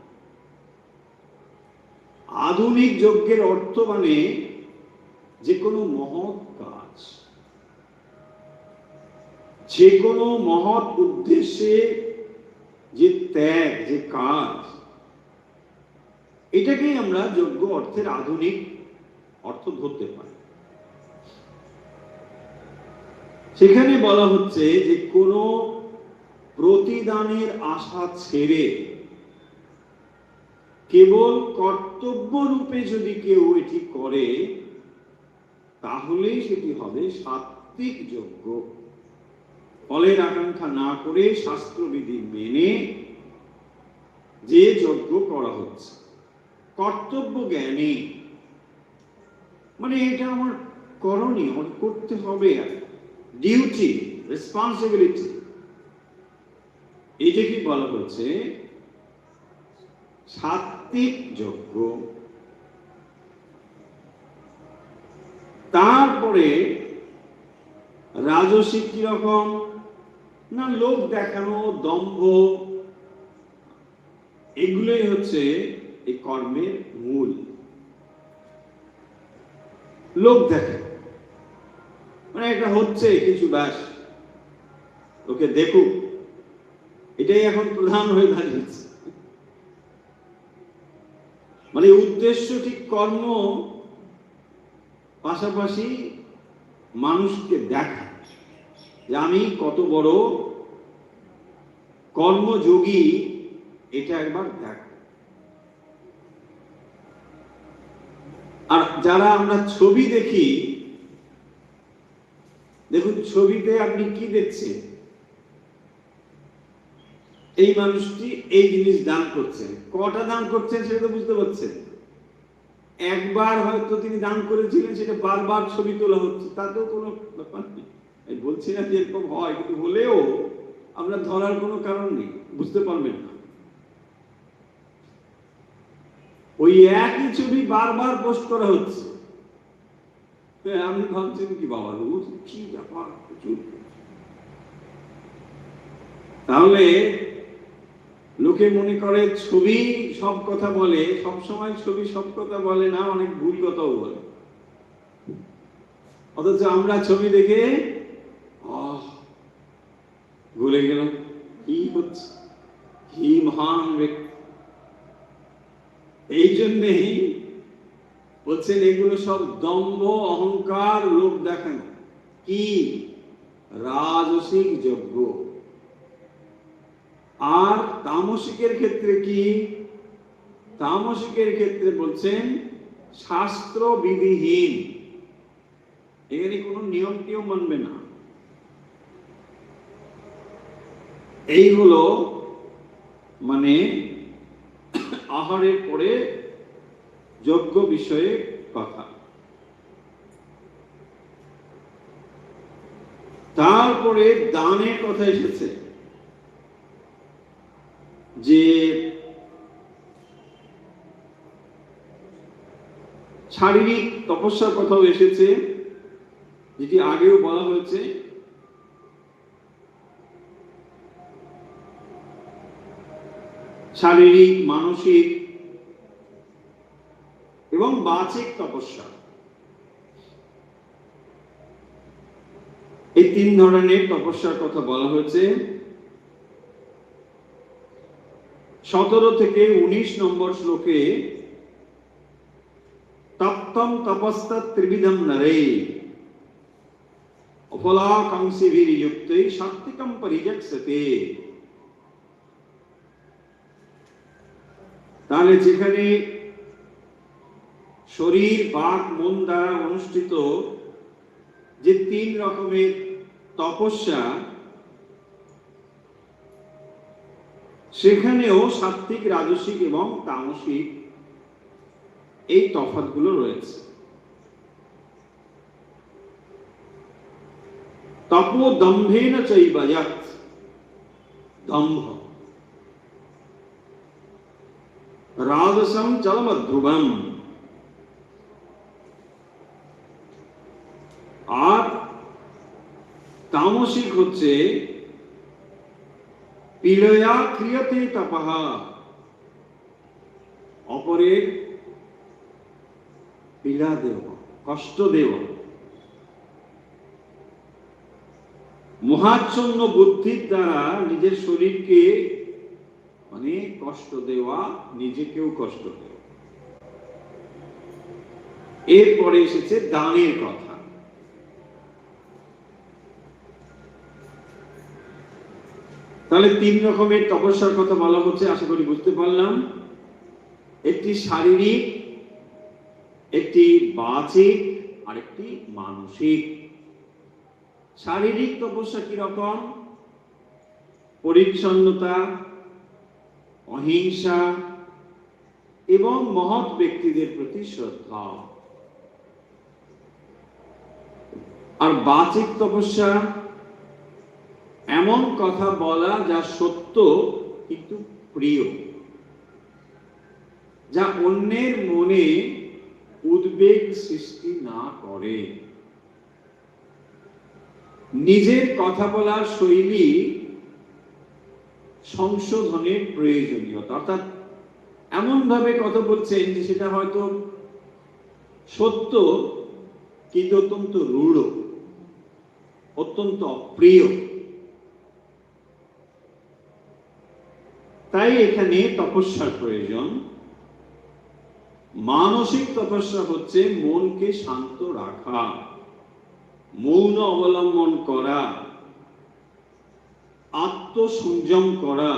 [SPEAKER 1] আধুনিক যজ্ঞের অর্থ মানে যে কোনো মহৎ কাজ, যে কোনো মহৎ উদ্দেশ্যে যে ত্যাগ, যে কাজ, এটাকেই আমরা যজ্ঞ অর্থের আধুনিক অর্থ ধরতে পারি। সেখানে বলা হচ্ছে যে কোনো প্রতিদানের আশা ছেড়ে কেবল কর্তব্য রূপে যদি কেউ এটি করে, তাহলেই সেটি হবে সাত্বিক যজ্ঞ। ফলের আকাঙ্ক্ষা না করে শাস্ত্রবিধি মেনে যে যজ্ঞ করা হচ্ছে, কর্তব্য জ্ঞানী, মানে এটা আমার করণীয়, আমার করতে হবে, ডিউটি, রেসপন্সিবিলিটি, এইটা কি বলা হচ্ছে সাত্বিক যজ্ঞ। তারপরে রাজসিক কিরকম না, লোক দেখানো, দম্ভ, এগুলোই হচ্ছে এই কর্মের মূল। লোক দেখা মানে এটা হচ্ছে কিছু, ব্যাস ওকে দেখুক, এটাই এখন প্রধান হয়ে দাঁড়িয়েছে। মানে উদ্দেশ্য ঠিক কর্ম, পাশাপাশি মানুষকে দেখা যে আমি কত বড় কর্মযোগী, এটা একবার দেখ। আর যারা আমরা ছবি দেখি, দেখুন ছবিতে আপনি কি দেখছেন, এই মানুষটি এই জিনিস দান করছেন, কটা দান করছেন সেটা তো বুঝতে পারছেন। একবার হয়তো তিনি দান করেছিলেন, সেটা বারবার ছবি তোলা হচ্ছে, তাতেও কোনো ব্যাপার নেই। আমি বলছি না যে এরকম হয়, কিন্তু হলেও আমরা ধরার কোনো কারণ নেই, বুঝতে পারবেন না। ওই একই ছবি বারবার পোস্ট করা হচ্ছে। আপনি ভাবছেন কি বাবা কি ব্যাপার, তাহলে লোকে মনে করে ছবি সব কথা বলে। সব সময় ছবি সব কথা বলে না, অনেক ভুল কথাও বলে। অথচ আমরা ছবি দেখে ভুলে গেলাম কি হচ্ছে, কি মহান ব্যক্তি। এই জন্যেই বলছেন এগুলো সব দম্ভ, অহংকার, লোক দেখানো। কি রাজসিক যজ্ঞ। আর তামসিকের ক্ষেত্রে কি? তামসিকের ক্ষেত্রে বলছেন শাস্ত্র বিধিহীন, এখানে কোনো নিয়ম টিয়ম মানবে না। এইগুলো মানে আহারের পরে যজ্ঞ বিষয়ে কথা। তারপরে দানের কথা এসেছে, যে শারীরিক তপস্যার কথাও এসেছে, যেটি আগেও বলা হয়েছে। শারীরিক, মানসিক এবং বাচিক তপস্যা, এই তিন ধরনের তপস্যার কথা বলা হয়েছে। 17 থেকে 19 নম্বর শ্লোকে তপ্তম তপস্তা ত্রিবিধম নরে অফলাকাঙ্ক্ষিভির্যুক্তে সাত্বিকম পরিযক্সতে। তাহলে যেখানে শরীর, বাক, মন দ্বারা অনুষ্ঠিত যে 3 রকমের তপস্যা, সেখানেও সাত্বিক, রাজসিক এবং তামসিক এই তফাৎগুলো রয়েছে। তপো দম্ভেন চৈব যৎ, দম্ভ, রাজসম চলমধ্রুবম, আর তামসিক হচ্ছে পীড়য়া ক্রিয়তে তপঃ, অপরের পীড়া দেওয়া, কষ্ট দেওয়া, মোহাচ্ছন্ন বুদ্ধির দ্বারা নিজের শরীরকে অনেক কষ্ট দেওয়া, নিজেকেও কষ্ট দেওয়া। এরপরে এসেছে দানের কথা। তাহলে 3 রকমের তপস্যার কথা বলা হচ্ছে, আশা করি বুঝতে পারলাম। একটি শারীরিক, একটি বাচিক, আর একটি মানসিক। শারীরিক তপস্যা কি রকম? পরিচ্ছন্নতা, অহিংসা এবং মহৎ ব্যক্তিদের প্রতি শ্রদ্ধা। আর বাচিক তপস্যা এমন কথা বলা যা সত্য কিন্তু প্রিয়, যা অন্যের মনে উদ্বেগ সৃষ্টি না করে। নিজের কথা বলার শৈলী সংশোধনের প্রয়োজনীয়তা, অর্থাৎ এমন ভাবে কথা বলছেন যে সেটা হয়তো সত্য কিন্তু অত্যন্ত রূঢ়, অত্যন্ত অপ্রিয়। তাই এখানে তপস্যার প্রয়োজন। মানসিক তপস্যা হচ্ছে মনকে শান্ত রাখা, মৌন অবলম্বন করা, আত্মসংযম করা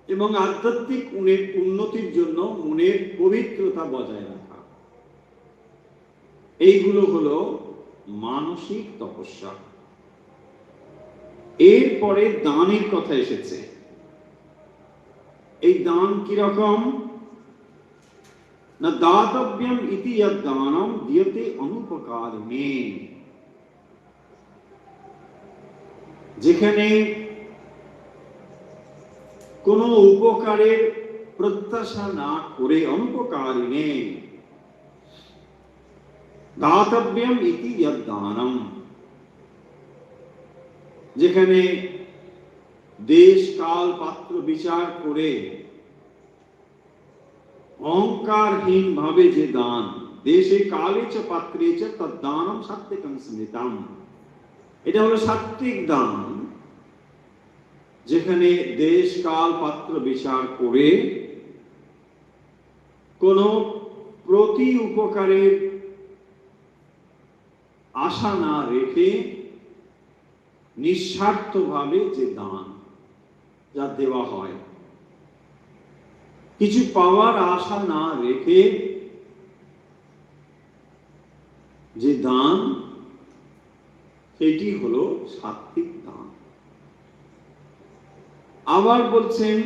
[SPEAKER 1] এবং আধ্যাত্মিক উন্নতির জন্য মনের পবিত্রতা বজায় রাখা। এইগুলো হলো মানসিক তপস্যা। এরপরে দানের কথা এসেছে। এই দান কি রকম না, দাতব্যম ইতি দানম দিয়তে অনুপকারিণে। যেখানে কোনো উপকারের প্রত্যাশা না করে, অনুপকারিণে দাতব্যম ইতি দানম, যেখানে দেশ কাল পাত্র বিচার করে অহংকারহীন ভাবে যে দান, দেশে কালে চ পাত্রে চ তদ্দানম সাত্ত্বিকং স্মৃতম, এটা হলো সাত্ত্বিক দান। যেখানে দেশ কাল পাত্র বিচার করে কোন প্রতি উপকারের আশা না রেখে নিঃস্বার্থভাবে যে দান যা দেওয়া হয়, কিছু পাওয়ার আশা না রেখে যে দান, সেটি হলো সাত্ত্বিক দান। আবার বলছেন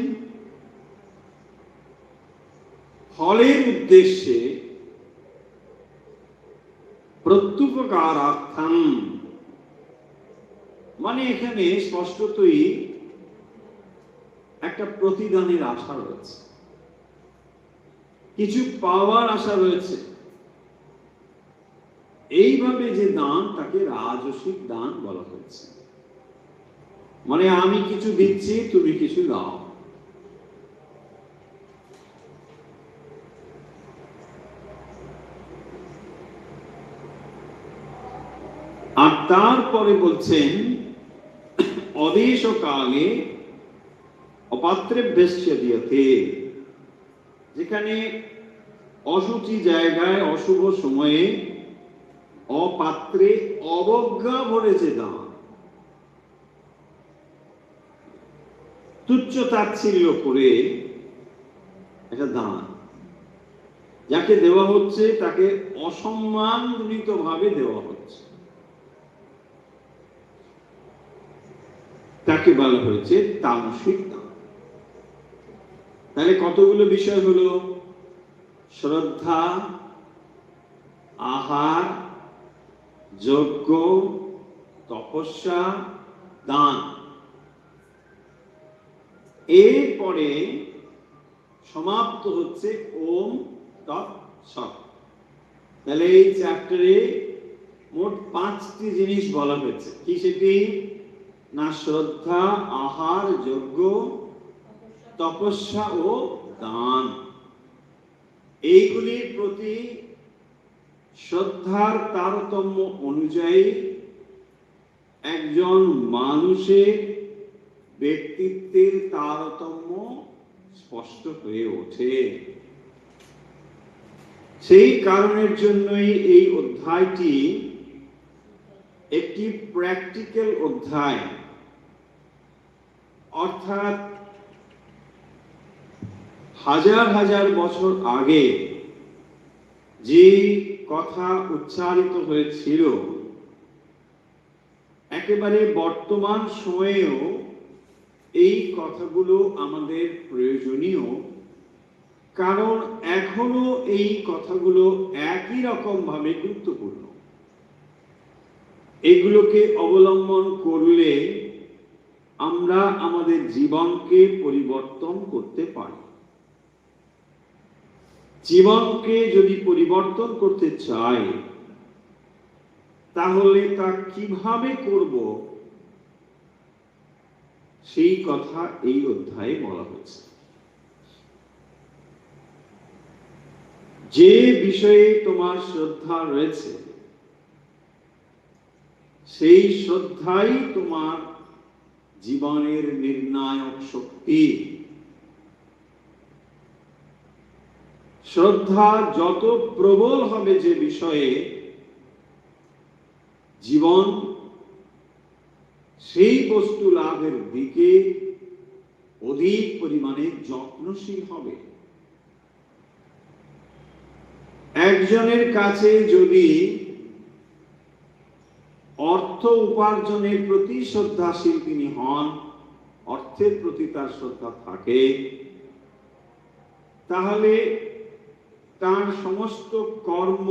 [SPEAKER 1] ফলের উদ্দেশ্যে প্রত্যুপকারার্থম, মানে এখানে স্পষ্টতই একটা প্রতিদানের আশা রয়েছে, কিছু পাওয়ার আশা রয়েছে। এইভাবে যে দান, তাকে রাজসিক দান বলা হয়েছে। মানে আমি কিছু দিচ্ছি, তুমি কিছু দাও। আর তারপরে বলছেন অদেশ কালে অপাত্রেভ্যশ্চ দিয়তে, যেখানে অশুচি জায়গায় অশুভ সময়ে অপাত্রে অবজ্ঞা ভরে যে দান, তুচ্ছ তাচ্ছিল্য করে একটা দান, যাকে দেওয়া হচ্ছে তাকে অসম্মানজনিত ভাবে দেওয়া হচ্ছে, তাকে বলা হয়েছে তামসিক দান। তাহলে কতগুলো বিষয় হলো, শ্রদ্ধা, আহার, যজ্ঞ, তপস্যা, দান। এরপরে সমাপ্ত হচ্ছে ওম তৎসৎ। তাহলে এই চ্যাপ্টারে মোট 5টি জিনিস বলা হয়েছে। কি সেটি না? শ্রদ্ধা, আহার, যজ্ঞ, তপস্যা ও দান। এইগুলির প্রতি শ্রদ্ধার তারতম্য অনুযায়ী একজন মানুষের ব্যক্তিত্বের তারতম্য স্পষ্ট হয়ে ওঠে। সেই কারণের জন্যই এই অধ্যায়টি একটি প্র্যাকটিক্যাল অধ্যায়, অর্থাৎ হাজার হাজার বছর আগে যে কথা উচ্চারিত হয়েছিল, একেবারে বর্তমান সময়েও এই কথাগুলো আমাদের প্রয়োজনীয়, কারণ এখনো এই কথাগুলো একই রকম ভাবে গুরুত্বপূর্ণ। এগুলোকে অবলম্বন করলে আমরা আমাদের জীবনকে পরিবর্তন করতে পারি। জীবনকে যদি পরিবর্তন করতে চাই, তাহলে তা কিভাবে করব, সেই কথা এই অধ্যায়ে বলা হয়েছে। যে বিষয়ে তোমার শ্রদ্ধা রয়েছে, সেই শ্রদ্ধাই তোমার জীবনের নির্ণায়ক শক্তি। শ্রদ্ধা যত প্রবল হবে যে বিষয়ে, জীবন সেই বস্তু লাভের দিকে অধিক পরিমাণে যত্নশীল হবে। একজনের কাছে যদি অর্থ উপার্জনের প্রতি শ্রদ্ধাশীল তিনি হন, অর্থের প্রতি তার শ্রদ্ধা থাকে, তাহলে তার সমস্ত কর্ম,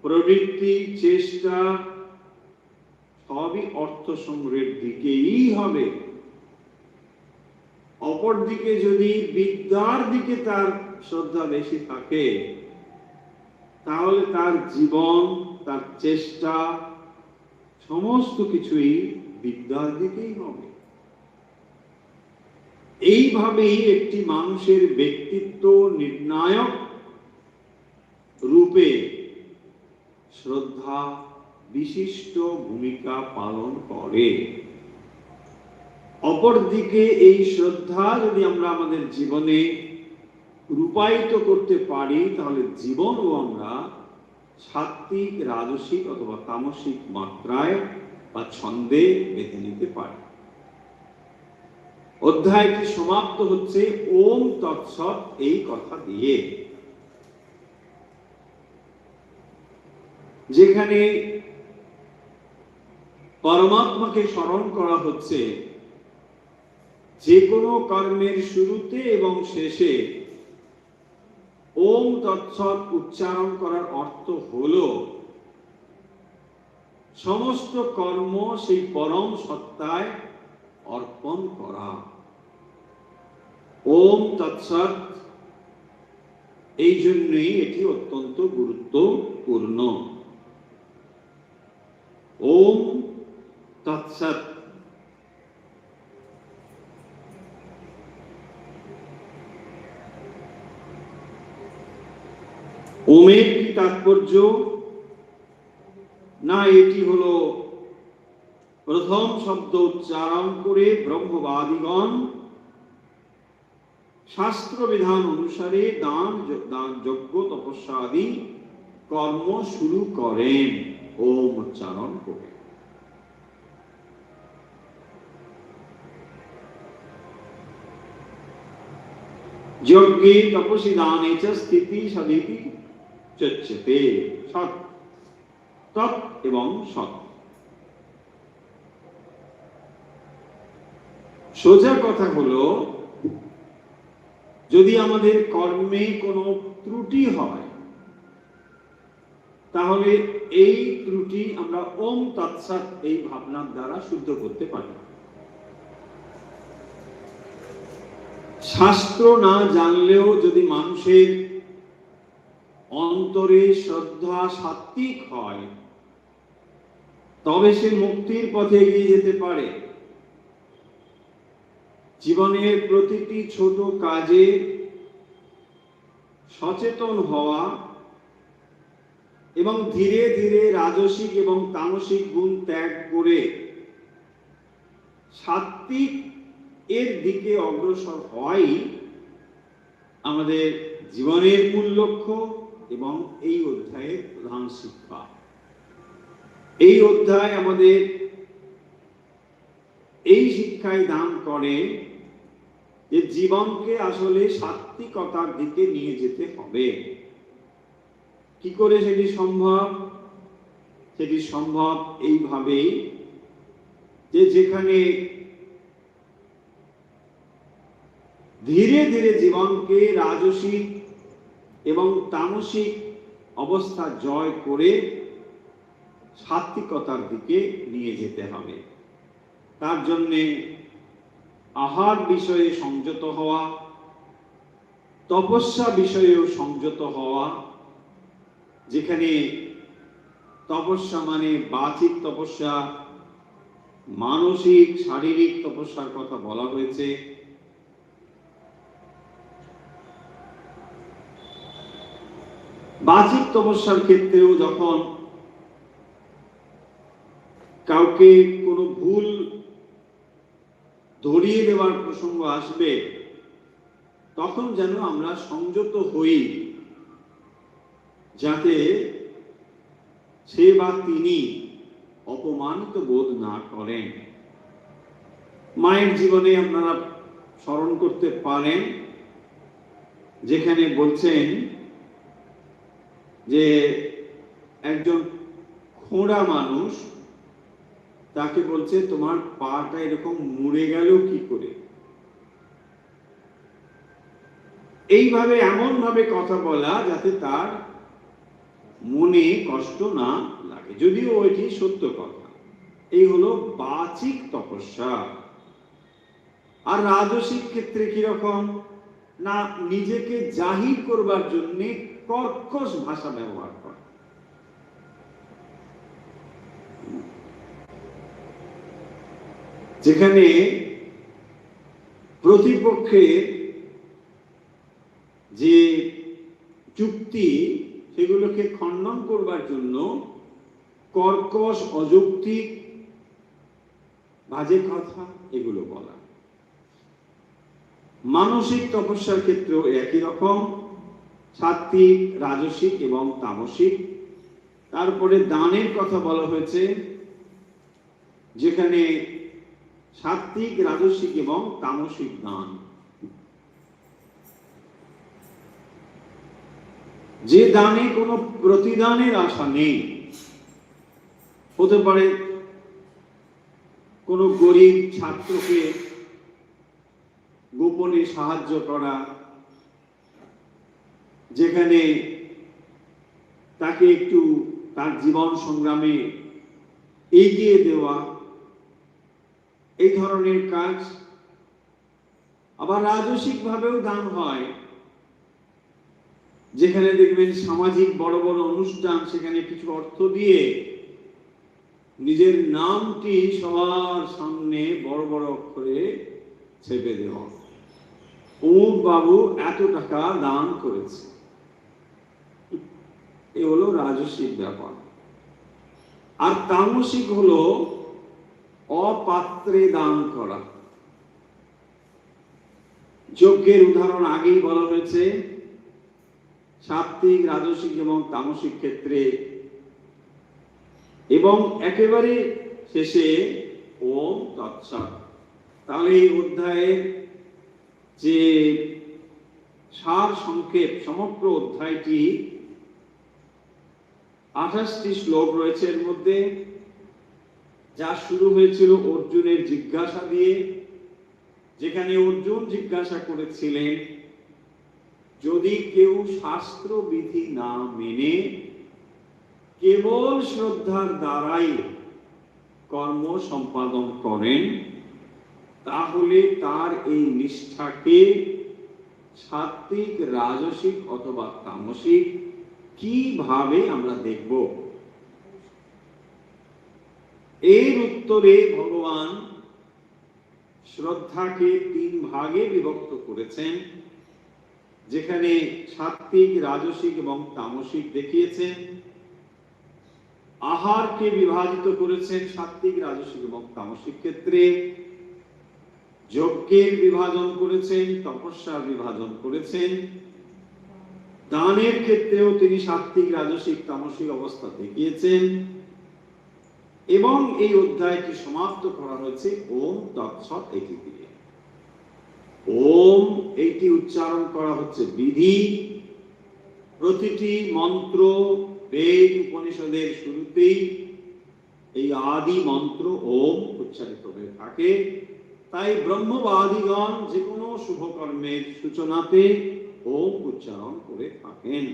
[SPEAKER 1] প্রবৃত্তি, চেষ্টা সবই অর্থ সংগ্রহের দিকেই হবে। অপরদিকে যদি বিদ্যার দিকে তার শ্রদ্ধা বেশি থাকে, তাহলে তার জীবন, তার চেষ্টা সমস্ত কিছুই বিদ্যার দিকেই হবে। এইভাবেই একটি মানুষের ব্যক্তিত্ব নির্ণায়ক রূপে শ্রদ্ধা বিশিষ্ট ভূমিকা পালন করে। অপরদিকে এই শ্রদ্ধা যদি আমরা আমাদের জীবনে রূপায়িত করতে পারি, তাহলে জীবনও আমরা সাত্ত্বিক, রাজসিক অথবা তামসিক মাত্রায় বা ছন্দে বেঁধে নিতে পারি। অধ্যায়টি সমাপ্ত হচ্ছে ওম তৎসৎ এই কথা দিয়ে, যেখানে পরমাত্মাকে স্মরণ করা হচ্ছে। যে কোনো কর্মের শুরুতে এবং শেষে ওম তৎসৎ উচ্চারণ করার অর্থ হলো সমস্ত কর্ম সেই পরম সত্তায় অর্পণ করা। ওম তৎসৎ, এই জন্যই এটি অত্যন্ত গুরুত্বপূর্ণ। ওম তৎসৎ। ওমের কি তাৎপর্য? না, এটি হলো প্রথম শব্দ উচ্চারণ করে ব্রহ্মবাদীগণ শাস্ত্র বিধান অনুসারে দান, যজ্ঞ, তপস্যা আদি কর্ম শুরু করেন ওম উচ্চারণ করে। যজ্ঞে তপসি দানে চ স্থিতি সদিতি চচ্যতে। সৎ, তৎ এবং সৎ। সোজা কথা হলো, যদি আমাদের কর্মে কোনো ত্রুটি হয়, তাহলে এই ত্রুটি আমরা ওম তৎসৎ এই ভাবনার দ্বারা শুদ্ধ করতে পারি। শাস্ত্র না জানলেও যদি মানুষের অন্তরে শ্রদ্ধা সাত্ত্বিক হয়, তবে সে মুক্তির পথে এগিয়ে যেতে পারে। জীবনের প্রতিটি ছোট কাজে সচেতন হওয়া এবং ধীরে ধীরে রাজসিক এবং তামসিক গুণ ত্যাগ করে সাত্ত্বিক এর দিকে অগ্রসর হওয়াই আমাদের জীবনের মূল লক্ষ্য এবং এই অধ্যায়ের প্রধান শিক্ষা। এই অধ্যায় আমাদের এই শিক্ষায় দান করে যে জীবনকে আসলে সাত্ত্বিকতার দিকে নিয়ে যেতে হবে। কি করে সেটি সম্ভব? সেটি সম্ভব এইভাবেই যে যেখানে ধীরে ধীরে জীবনকে রাজসিক এবং তামসিক অবস্থা জয় করে সাত্ত্বিকতার দিকে নিয়ে যেতে হবে। তার জন্যে আহার বিষয়ে সংযত হওয়া, তপস্যা বিষয়েও সংযত হওয়া, যেখানে তপস্যা মানে বাচিক তপস্যা, মানসিক, শারীরিক তপস্যার কথা বলা হয়েছে। বাচিক তপস্যার ক্ষেত্রেও যখন কাউকে কোনো ভুল ধরিয়ে দেওয়ার প্রসঙ্গ আসবে, তখন যেন আমরা সংযত হই, যাতে সে বা তিনি অপমানিত বোধ না করেন। মায়ের জীবনে আপনারা স্মরণ করতে পারেন, যেখানে বলছেন যে একজন খোঁড়া মানুষ তাকে বলছে তোমার পাটা এরকম মুড়ে গেল কি করে। এইভাবে এমন ভাবে কথা বলা যাতে তার মনে কষ্ট না লাগে, যদিও এটি সত্য কথা। এই হলো বাচিক তপস্যা। আর রাজসিক ক্ষেত্রে কিরকম না, নিজেকে জাহির করবার জন্য কর্কশ ভাষা ব্যবহার করা। যেখানে প্রতিপক্ষের যে যুক্তি সেগুলোকে খণ্ডন করবার জন্য কর্কশ অযৌক্তিক বাজে কথা এগুলো বলা। মানসিক তপস্যার ক্ষেত্রেও একই রকম, সাত্ত্বিক, রাজসিক এবং তামসিক। তারপরে দানের কথা বলা হয়েছে, যেখানে সাত্ত্বিক, রাজসিক এবং তামসিক দান। যে দানে কোনো প্রতিদানের আশা নেই, হতে পারে কোনো গরিব ছাত্রকে গোপনে সাহায্য করা, যেখানে তাকে একটু তার জীবন সংগ্রামে এগিয়ে দেওয়া, এই ধরনের কাজ। আবার রাজসিক ভাবেও দান হয়, যেখানে দেখবেন সামাজিক বড় বড় অনুষ্ঠান, সেখানে কিছু অর্থ দিয়ে নিজের নামটি সবার সামনে বড় বড় অক্ষরে ছেপে দেওয়া, অমুক বাবু এত টাকা দান করেছে। এ হলো রাজসিক ব্যাপার। আর তামসিক হলো অপাত্রে দান করা। যজ্ঞের উদাহরণ আগেই বলা হয়েছে, সাত্ত্বিক, রাজসিক এবং তামসিক ক্ষেত্রে। এবং একেবারে শেষে ওম তৎসৎ। তাহলে এই অধ্যায়ের যে সার সংক্ষেপ, সমগ্র অধ্যায়টি 28টি শ্লোক রয়েছে এর মধ্যে, যা শুরু হয়েছিল অর্জুনের জিজ্ঞাসা দিয়ে, যেখানে অর্জুন জিজ্ঞাসা করেছিলেন, যদি কেউ শাস্ত্র বিধি না মেনে কেবল শ্রদ্ধার দ্বারাই কর্ম সম্পাদন করেন, তাহলে তার এই নিষ্ঠাকে সাত্ত্বিক, রাজসিক অথবা তামসিক কিভাবে আমরা দেখব? এর উত্তরে ভগবান শ্রদ্ধাকে 3 ভাগে বিভক্ত করেছেন, যেখানে সাত্ত্বিক, রাজসিক এবং তামসিক দেখিয়েছেন। আহারকে বিভাজিত করেছেন সাত্ত্বিক, রাজসিক এবং তামসিক ক্ষেত্রে। যজ্ঞের বিভাজন করেছেন, তপস্যার বিভাজন করেছেন। দানের ক্ষেত্রেও তিনি সাত্ত্বিক, রাজসিক, তামসিক অবস্থা দেখিয়েছেন। এবং এই অধ্যায়টি সমাপ্ত করা হয়েছে ওম তৎসৎ এটি দিয়ে। ওম এইটি উচ্চারণ করা হচ্ছে বিধি। প্রতিটি মন্ত্র, বেদ, উপনিষদের শুরুতেই এই আদি মন্ত্র ওম উচ্চারিত হয়ে থাকে। তাই ব্রহ্মবাদীগণ যে কোনো শুভ কর্মের সূচনাতে ওম উচ্চারণ করে থাকেন।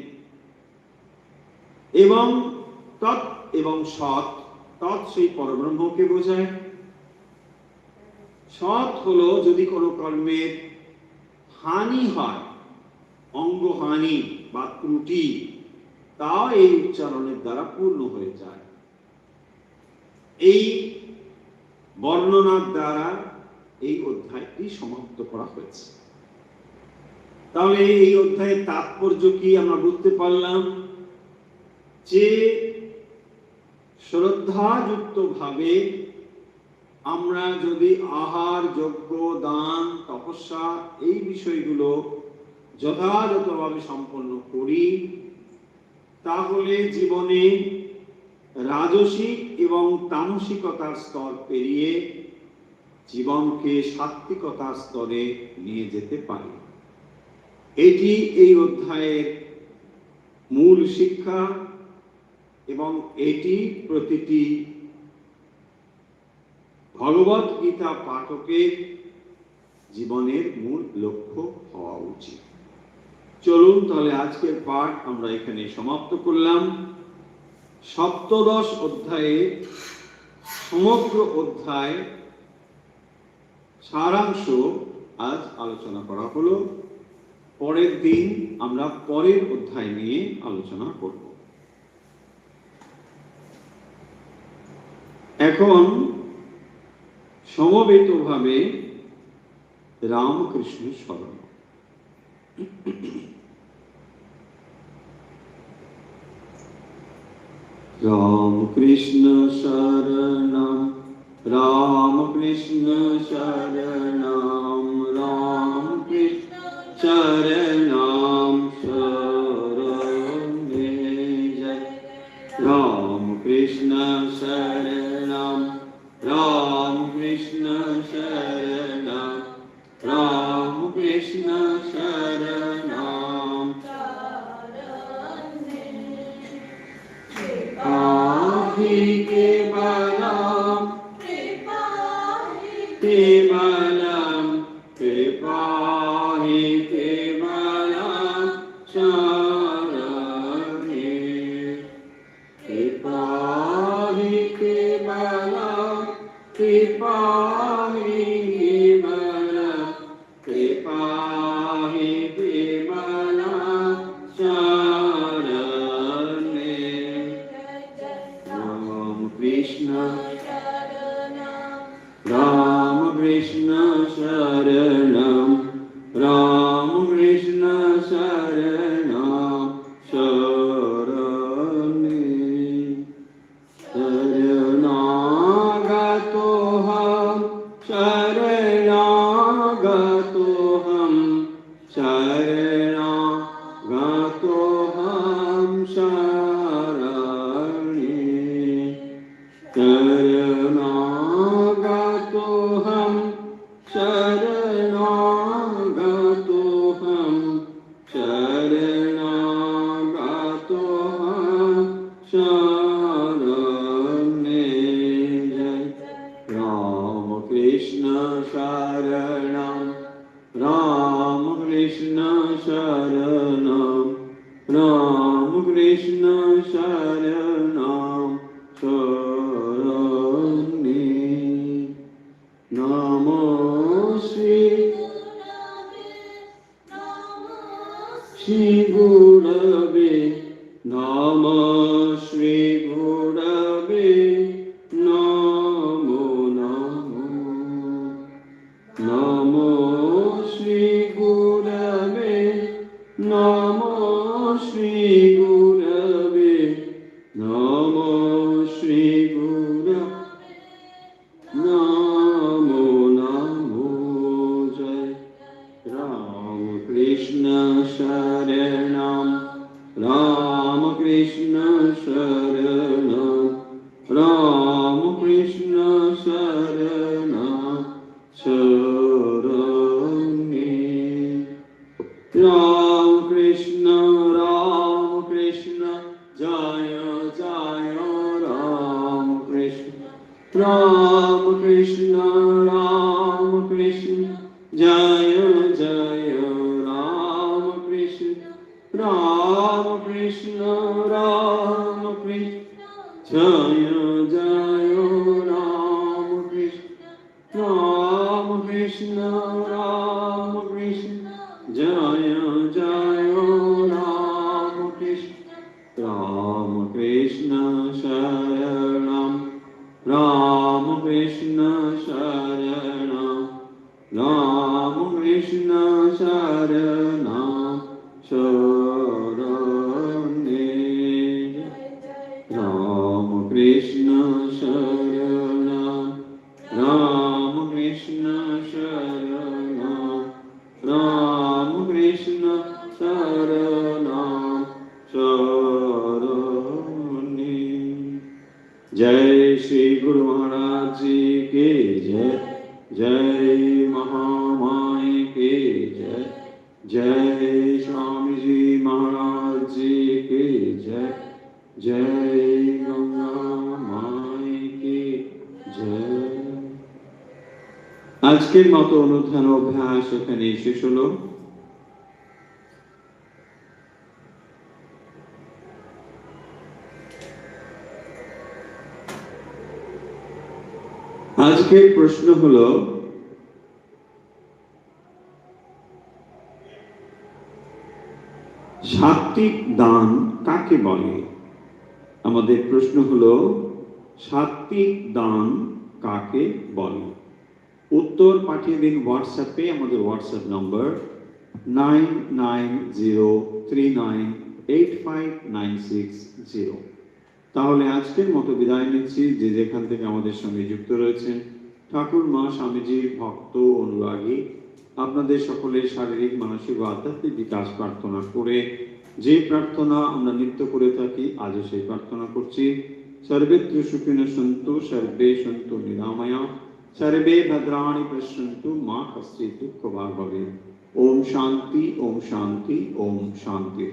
[SPEAKER 1] এবং তৎ এবং সৎ, তৎ সেই পরব্রহ্মকে বোঝায়। সৎ হলো যদি কোনো কর্মের হানি হয়, অঙ্গহানি বা ত্রুটি, তাও এই উচ্চারণের দ্বারা পূর্ণ হয়ে যায়। এই বর্ণনার দ্বারা এই অধ্যায়টি সমাপ্ত করা হয়েছে। তাহলে এই অধ্যায়ের তাৎপর্য কি আমরা বুঝতে পারলাম, যে শ্রদ্ধাযুক্ত ভাবে আমরা যদি আহার, যজ্ঞ, দান, তপস্যা এই বিষয়গুলো যথাযথভাবে সম্পন্ন করি, তাহলে জীবনে রাজসিক এবং তামসিকতার স্তর পেরিয়ে জীবনকে সাত্ত্বিকতার স্তরে নিয়ে যেতে পারি। এটি এই অধ্যায়ের মূল শিক্ষা এবং এটি প্রতিটি ভগবত গীতা পাঠকের জীবনের মূল লক্ষ্য হওয়া উচিত। চলুন তাহলে আজকের পাঠ আমরা এখানে সমাপ্ত করলাম। সপ্তদশ অধ্যায়ে সমগ্র অধ্যায় সারাংশ আজ আলোচনা করা হলো। পরের দিন আমরা পরের অধ্যায় নিয়ে আলোচনা করব। এখন সমবেতভাবে রামকৃষ্ণ স্মরণ। রামকৃষ্ণ শরণম রামকৃষ্ণ শরণম রামকৃষ্ণ শরণম শরণে জয়। রামকৃষ্ণ শরণম রামকৃষ্ণ শরণম রামকৃষ্ণ শরণম পাহি কেবলম কেবলম কৃপাহি কেবলম শরণে কৃপাহি কেবলম কৃপাহি কেবলম কৃপাহি কেবলম শরণে। রামকৃষ্ণ রামকৃষ্ণ শরণম রামকৃষ্ণ শরণম শরণে। শরণাগতোহম শরণাগতোহম শরণাগতোহম শরণে। শরণাগতোহম শরণাগতোহম শরণাগতোহম শরণে জয়। রামকৃষ্ণ শরণম রামকৃষ্ণ শরণম রামকৃষ্ণ শরণম শরণে। নমো শ্রী গুরবে নমো শ্রী গুরবে নমো নমো নমো শ্রী গুরবে নমো শ্রী গুরবে নমো শ্রী গুরবে নমো নমো জয়। রামকৃষ্ণ শরণম রামকৃষ্ণ শরণম রামকৃষ্ণ শরণম শরণে। রামকৃষ্ণ রামকৃষ্ণ জয় জয় রামকৃষ্ণ রামকৃষ্ণ রামকৃষ্ণ জয় জয় রামকৃষ্ণ রামকৃষ্ণ রামকৃষ্ণ জয় জয় রামকৃষ্ণ রামকৃষ্ণ রামকৃষ্ণ জয় জয় রামকৃষ্ণ। রামকৃষ্ণ শরণম রামকৃষ্ণ শরণম রামকৃষ্ণ শরণম শরণে। রামকৃষ্ণ শরণম রামকৃষ্ণ শরণম রামকৃষ্ণ শরণম শরণে। जय श्री गुरु महाराज जी के जय। जय महामाई के जय। जय स्वामी जी महाराज जी के जय। जय गंगा माई की जय। আজকের মতো অনুধ্যান অভ্যাস এখানেই শেষ হলো। আজকের প্রশ্ন হলো, সাত্বিক দান কাকে বলে? আমাদের প্রশ্ন হলো, সাত্বিক দান কাকে বলে? উত্তর পাঠিয়ে দিন হোয়াটসঅ্যাপে, আমাদের হোয়াটসঅ্যাপ নম্বর 9903985960। তাহলে আজকের মতো বিদায় নিচ্ছি। যে যেখান থেকে আমাদের সঙ্গে যুক্ত রয়েছেন, ঠাকুর মা স্বামীজির ভক্ত অনুরাগী, আপনাদের সকলের শারীরিক, মানসিক ও আধ্যাত্মিক বিকাশ প্রার্থনা করে যে প্রার্থনা আমরা নিত্য করে থাকি, আজও সেই প্রার্থনা করছি। সর্বেত্র সুখিনঃ সন্তু, সর্বে সন্তু নিরাময়া, সর্বে ভদ্রাণি পশ্যন্তু, মা কশ্চিৎ দুঃখভাগ্ ভবেৎ। ওম শান্তি, ওম শান্তি, ওম শান্তি।